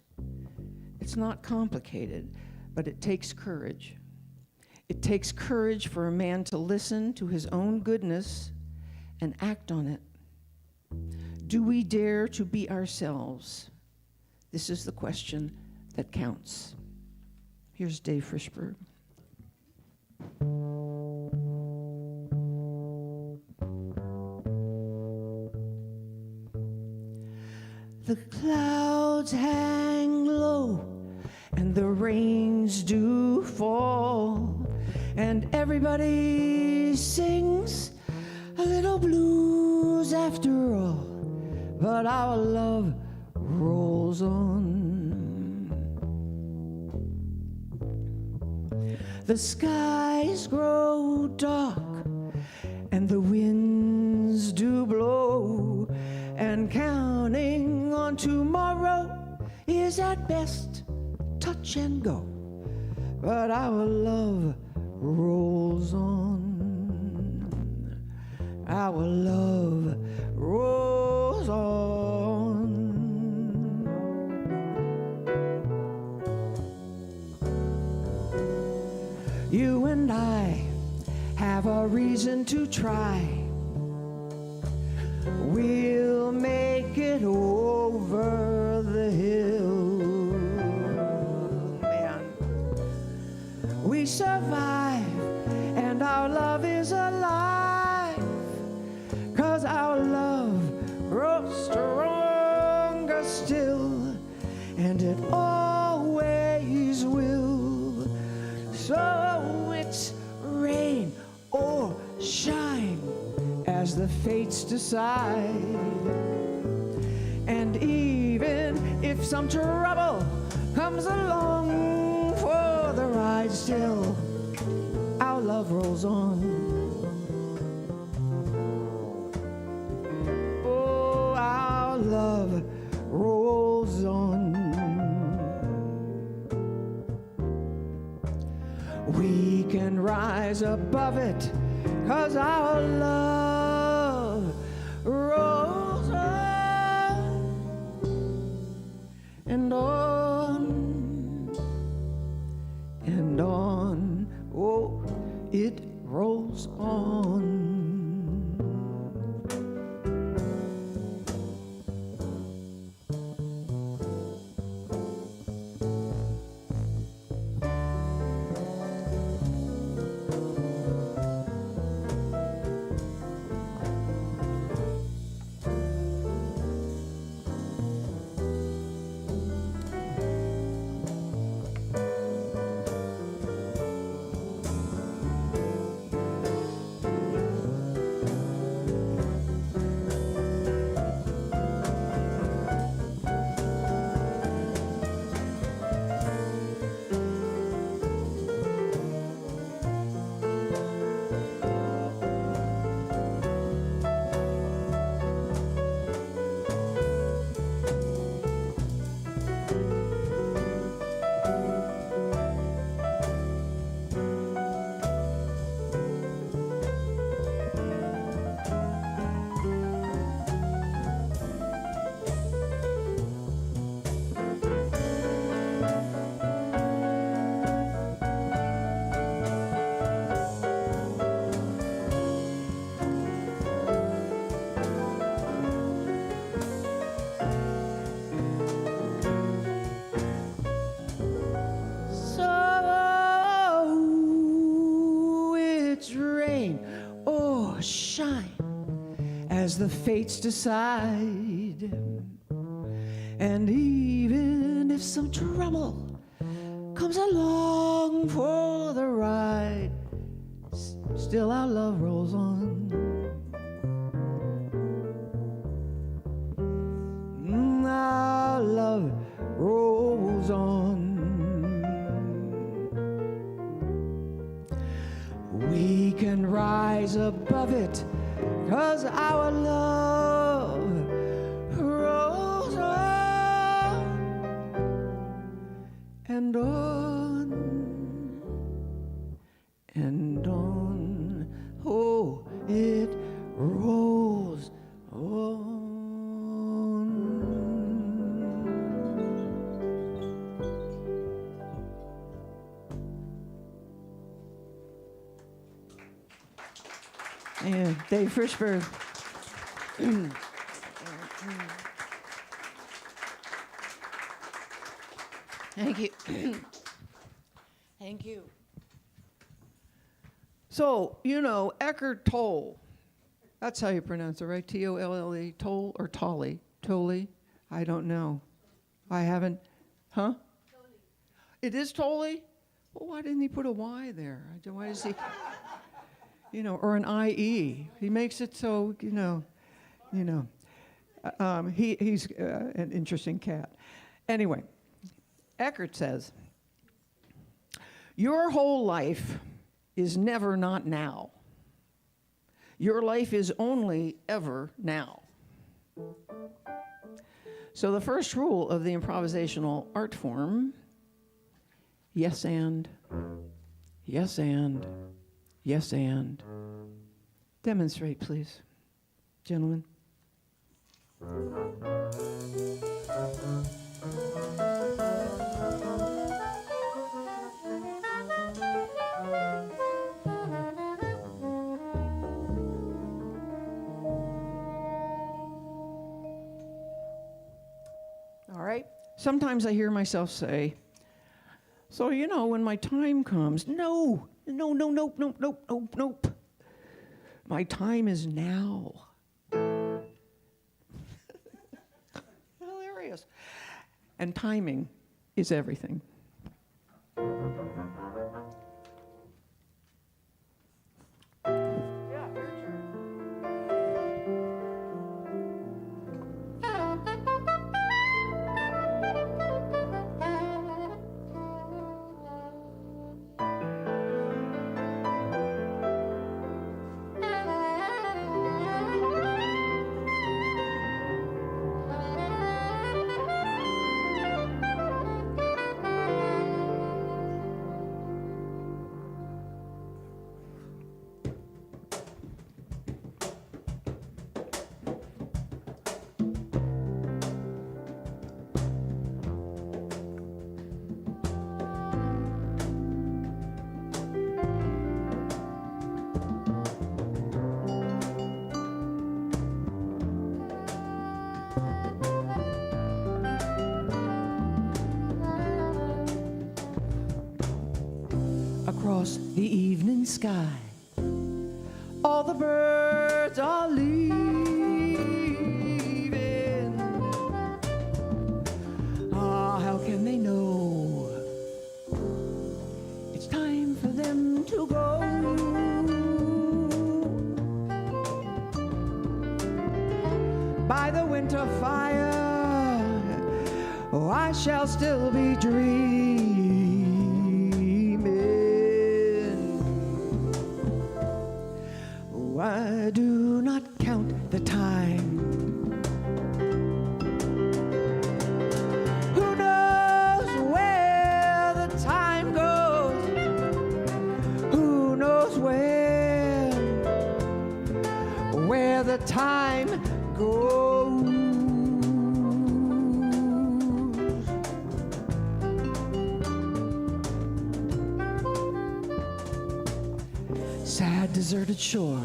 It's not complicated, but it takes courage. It takes courage for a man to listen to his own goodness and act on it. Do we dare to be ourselves? This is the question that counts. Here's Dave Frischberg. The clouds hang low and the rains do fall, and everybody sings a little blues after all, but our love rolls on. The skies grow dark and the winds do blow, and counting on tomorrow is at best touch and go, but our love rolls on. Our love rolls on. You and I have a reason to try. We'll make it over the hill. Man, we survive and our love is alive, 'cause our love grows stronger still, and it always will. So it's rain or shine as the fates decide. And even if some trouble comes along for the ride, still our love rolls on. Oh, our love rolls on. We can rise above it, 'cause our love rolls on and on and on. Oh, it rolls on. as the fates decide. And even if some trouble comes along for the ride, still our love rolls on. Our love rolls on. We can rise above it, 'cause our love rolls on and on and on. Oh, it rolls on. And Dave Frischberg. Thank you. Thank you. So, you know, Eckhart Tolle, that's how you pronounce it, right? T-O-L-L-E, Tolle or Tolle? Tolle? I don't know. I haven't, huh? Tolle. It is Tolle? Well, why didn't he put a Y there? Why does he, you know, or an I-E? He makes it so, you know. He's an interesting cat. Anyway, Eckhart says, your whole life is never not now. Your life is only ever now. So the first rule of the improvisational art form, yes and, yes and, yes and. Demonstrate, please, gentlemen. All right. Sometimes I hear myself say, so, you know, when my time comes, no. My time is now. Hilarious. And timing is everything. Across the evening sky, all the birds are leaving. Ah, how can they know it's time for them to go? By the winter fire, oh, I shall still be dreaming. I do not count the time. Who knows where the time goes? Who knows where the time goes? Sad, deserted shore,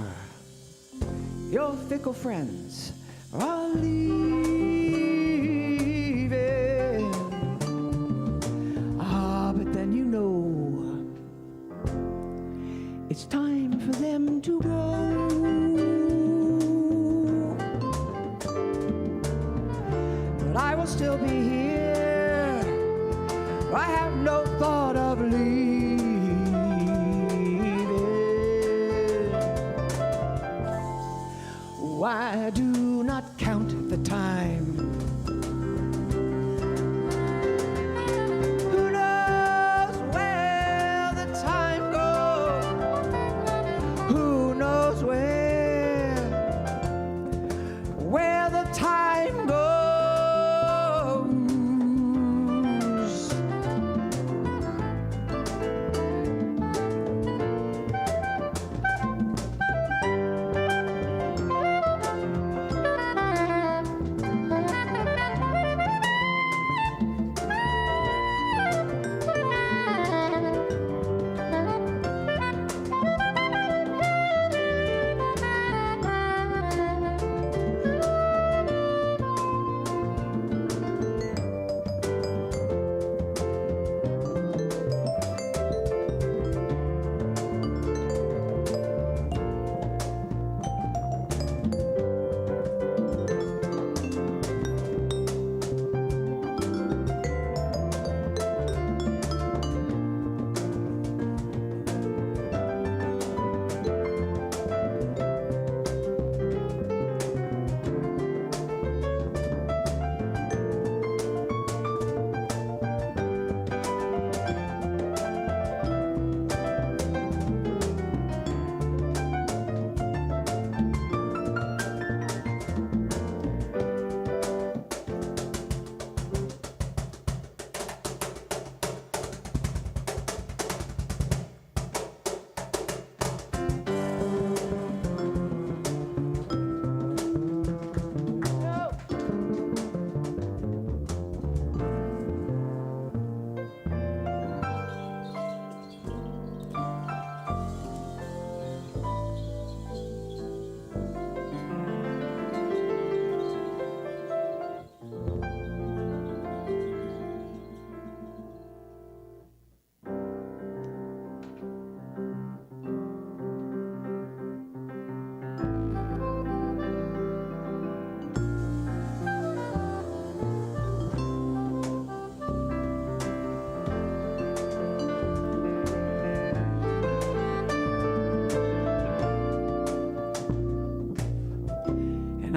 your fickle friends are leaving. Ah, but then you know it's time for them to go. I have no thought of leaving. Why do not count the time? Who knows where the time goes? Who knows where the time goes?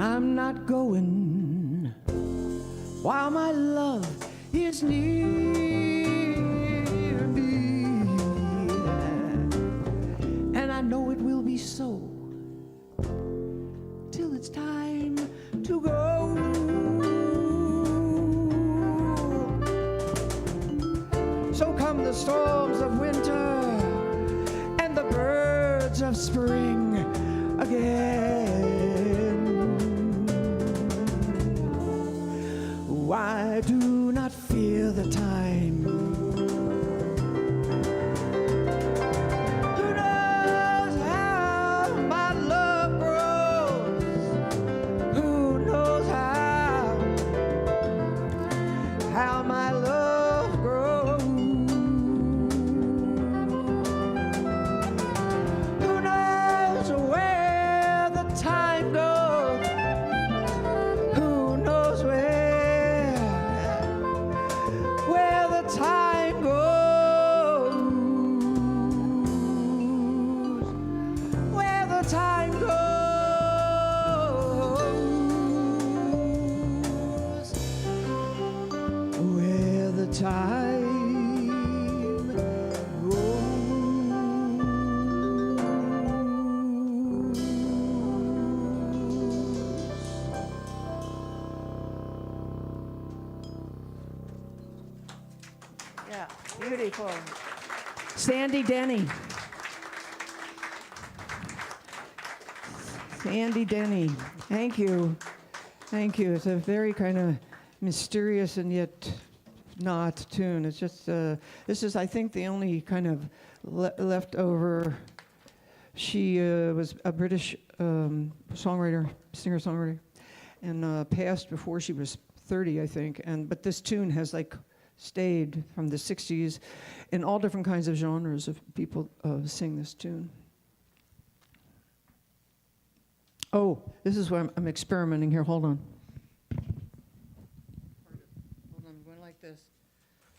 I'm not going while my love is near me, and I know it will be so till it's time to go. So come the storms of winter and the birds of spring again. Why do not fear the time? Who knows how my love grows? Who knows how my love grows? Who knows where the time goes? Who knows where the time goes, where the time goes, where the time goes. Yeah, beautiful. Sandy Denny. Sandy Denny. Thank you. Thank you. It's a very kind of mysterious and yet not tune. It's just, this is, I think, the only kind of leftover. She was a British songwriter, singer-songwriter, and passed before she was 30, I think. But this tune has like stayed from the 60s in all different kinds of genres of people sing this tune. Oh, this is where I'm experimenting here. Hold on. Hold on, I'm going like this.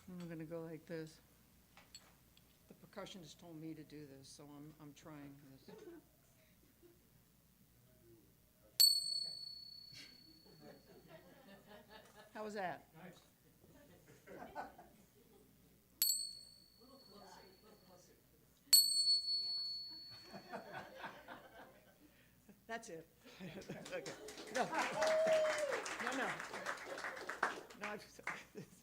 I'm going to go like this. The percussionist told me to do this, so I'm trying this. How was that? That's it. Okay. No. No. No, this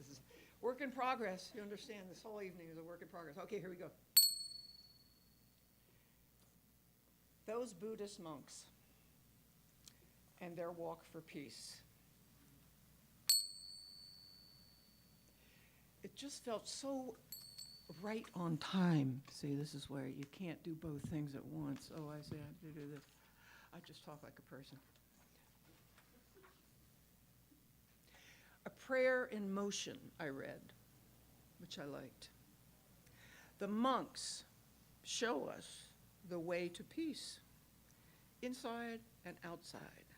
is work in progress. You understand, this whole evening is a work in progress. Okay, here we go. Those Buddhist monks and their walk for peace. It just felt so right on time. See, this is where you can't do both things at once. Oh, I see, I have to do this. I just talk like a person. A prayer in motion, I read, which I liked. The monks show us the way to peace, inside and outside.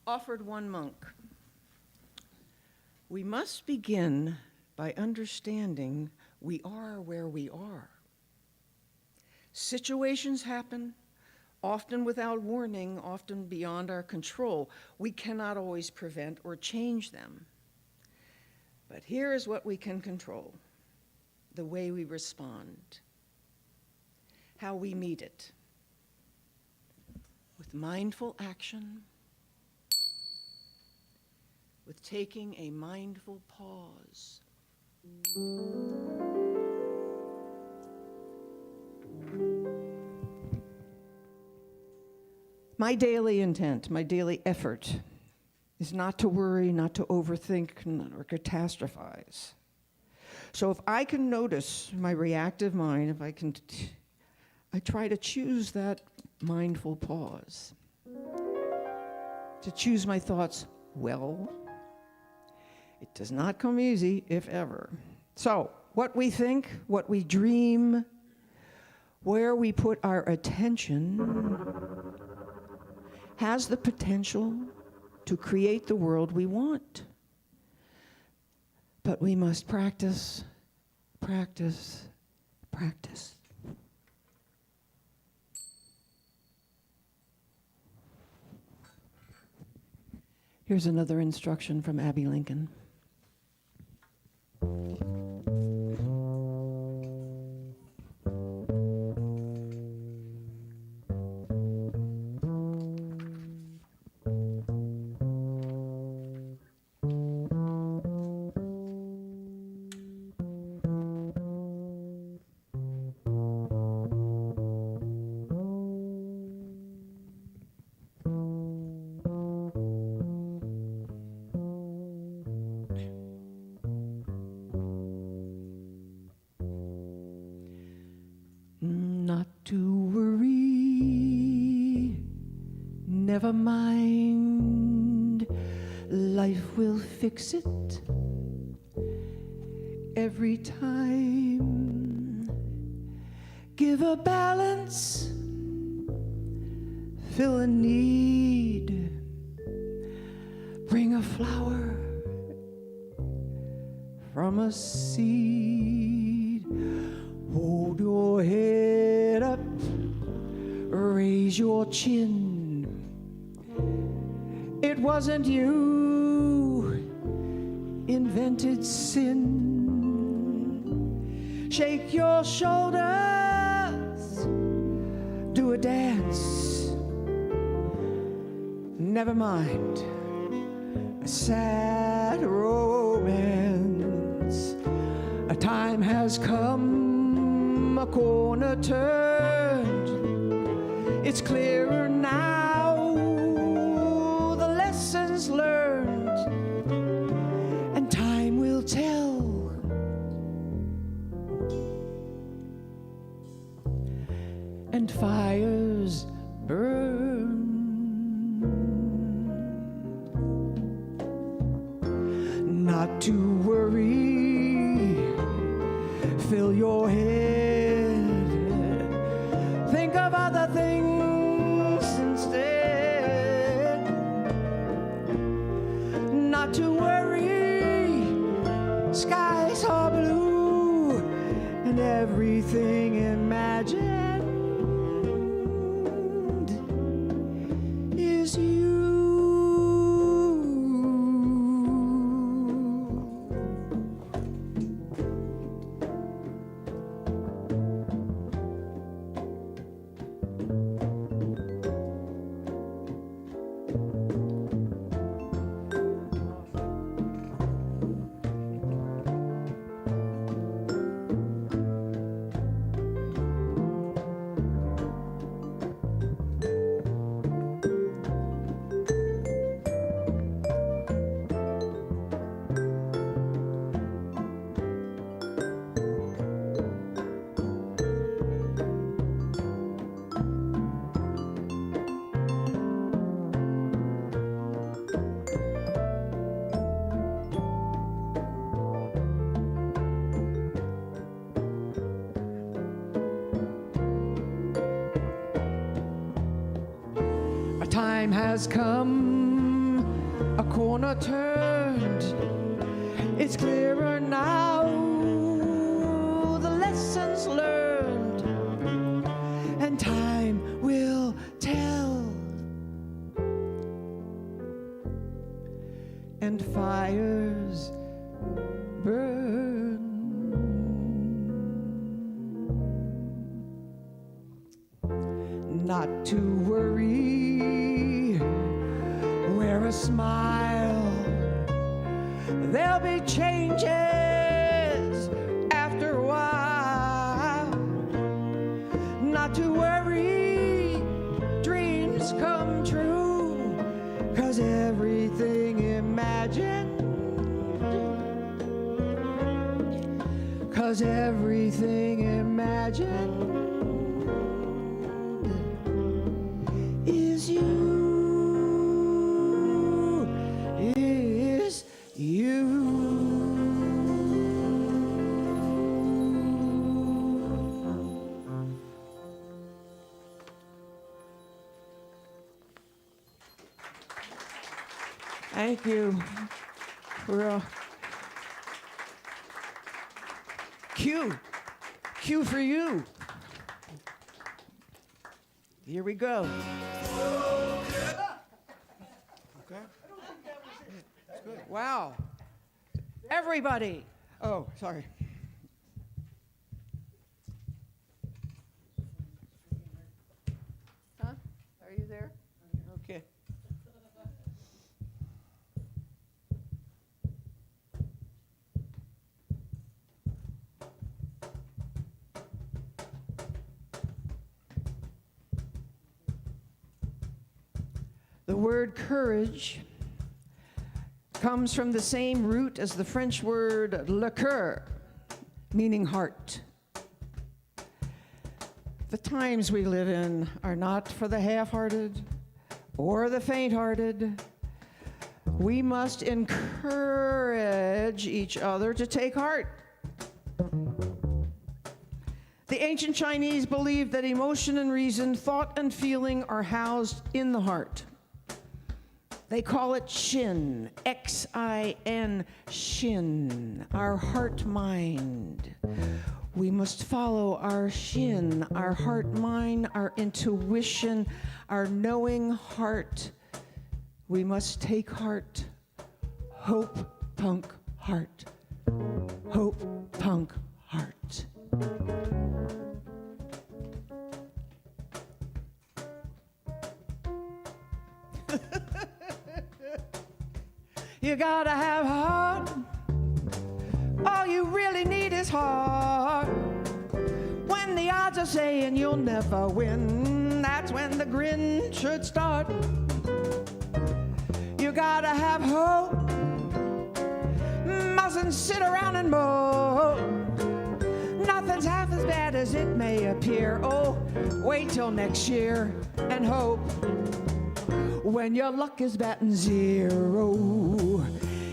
Offered one monk, we must begin by understanding we are where we are. Situations happen, often without warning, often beyond our control. We cannot always prevent or change them. But here is what we can control: the way we respond, how we meet it, with mindful action, with taking a mindful pause. My daily intent, my daily effort is not to worry, not to overthink or catastrophize. So if I can notice my reactive mind, I try to choose that mindful pause, to choose my thoughts well. It does not come easy, if ever. So what we think, what we dream, where we put our attention has the potential to create the world we want. But we must practice, practice, practice. Here's another instruction from Abby Lincoln. Not to worry, never mind, life will fix it every time. Give a balance, fill a need, bring a flower from a seed. Hold your head up, raise your chin. It wasn't you invented sin. Shake your shoulders, do a dance. Never mind a sad romance. A time has come, a corner turned. It's clearer now, the lessons learned, and time will tell. And fires burn. Not to worry, fill your head, think of other things instead. Not to worry, skies are blue, and everything imagined is you. Time has come, a corner turned. It's clearer now, the lessons learned, and time will tell. And fires burn. Not to worry, wear a smile. There'll be changes after a while. Not to worry, dreams come true, 'cause everything imagined, 'cause everything imagined is you, is you. Thank you. Q for you. Here we go. Okay. That's good. Wow. Everybody. Oh, sorry. Huh? Are you there? Okay. The word courage comes from the same root as the French word le coeur, meaning heart. The times we live in are not for the half-hearted or the faint-hearted. We must encourage each other to take heart. The ancient Chinese believed that emotion and reason, thought and feeling are housed in the heart. They call it Shin, X-I-N, Shin, our heart-mind. We must follow our Shin, our heart-mind, our intuition, our knowing heart. We must take heart, hope, punk, heart, hope, punk, heart. You gotta have heart. All you really need is heart. When the odds are saying you'll never win, that's when the grin should start. You gotta have hope. Mustn't sit around and mope. Nothing's half as bad as it may appear. Oh, wait till next year and hope. When your luck is batting zero,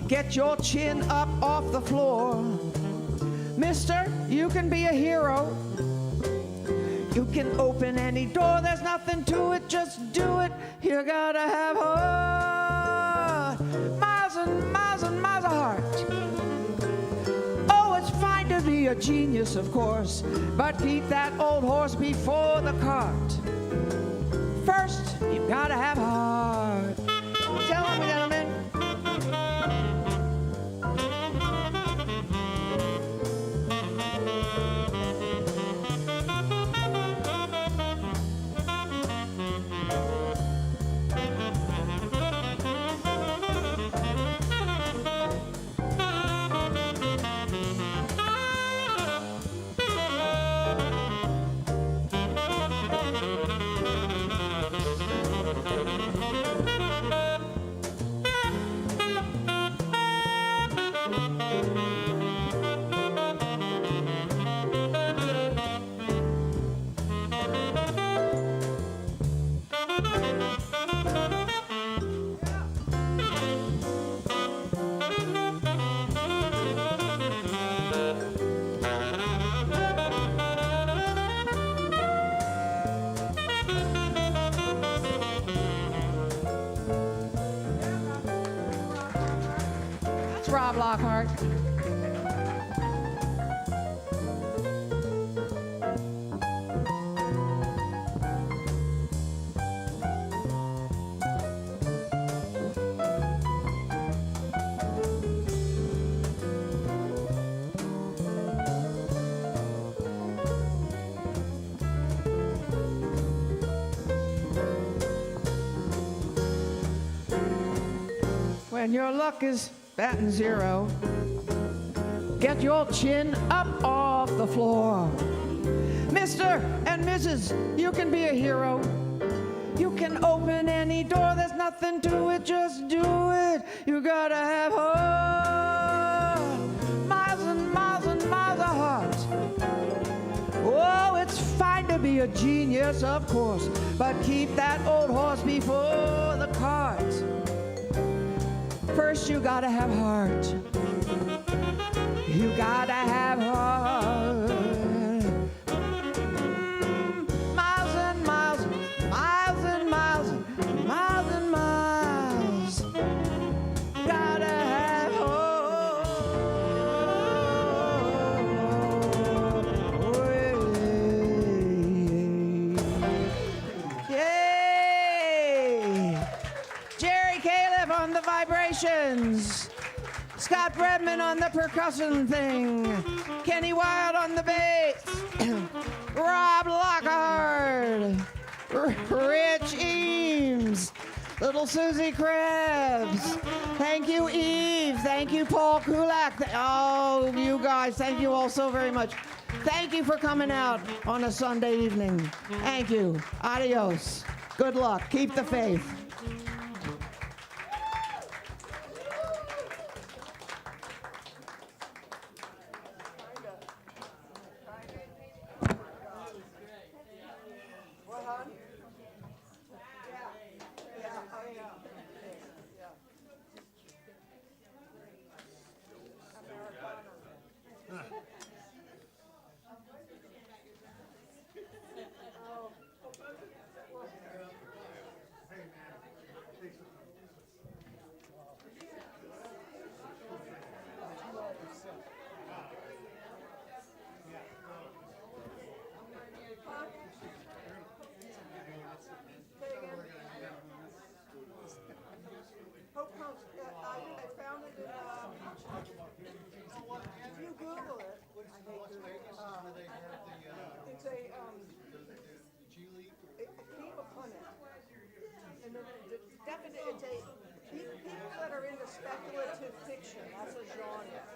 get your chin up off the floor. Mister, you can be a hero. You can open any door, there's nothing to it, just do it. You gotta have heart, miles and miles and miles of heart. be a genius, of course, but keep that old horse before the cart. First, you've got to have heart. Tell him, gentlemen. That's Rob Lockhart. When your luck is batting zero, get your chin up off the floor. Mr. and Mrs., you can be a hero. You can open any door, there's nothing to it, just do it. You gotta have heart, miles and miles and miles of heart. Oh, it's fine to be a genius, of course, but keep that old horse before the cart. First, you gotta have heart. You gotta have heart. Miles and miles, miles and miles, miles and miles. Gotta have heart. Yay! Jerry Caleb on the vibrations. Scott Bredman on the percussion thing. Kenny Wild on the bass. Rob Lockhart. Rich Eames. Little Susie Krebs. Thank you, Eve. Thank you, Paul Kulak. Oh, you guys, thank you all so very much. Thank you for coming out on a Sunday evening. Thank you. Adios. Good luck. Keep the faith. People that are into speculative fiction, that's a genre.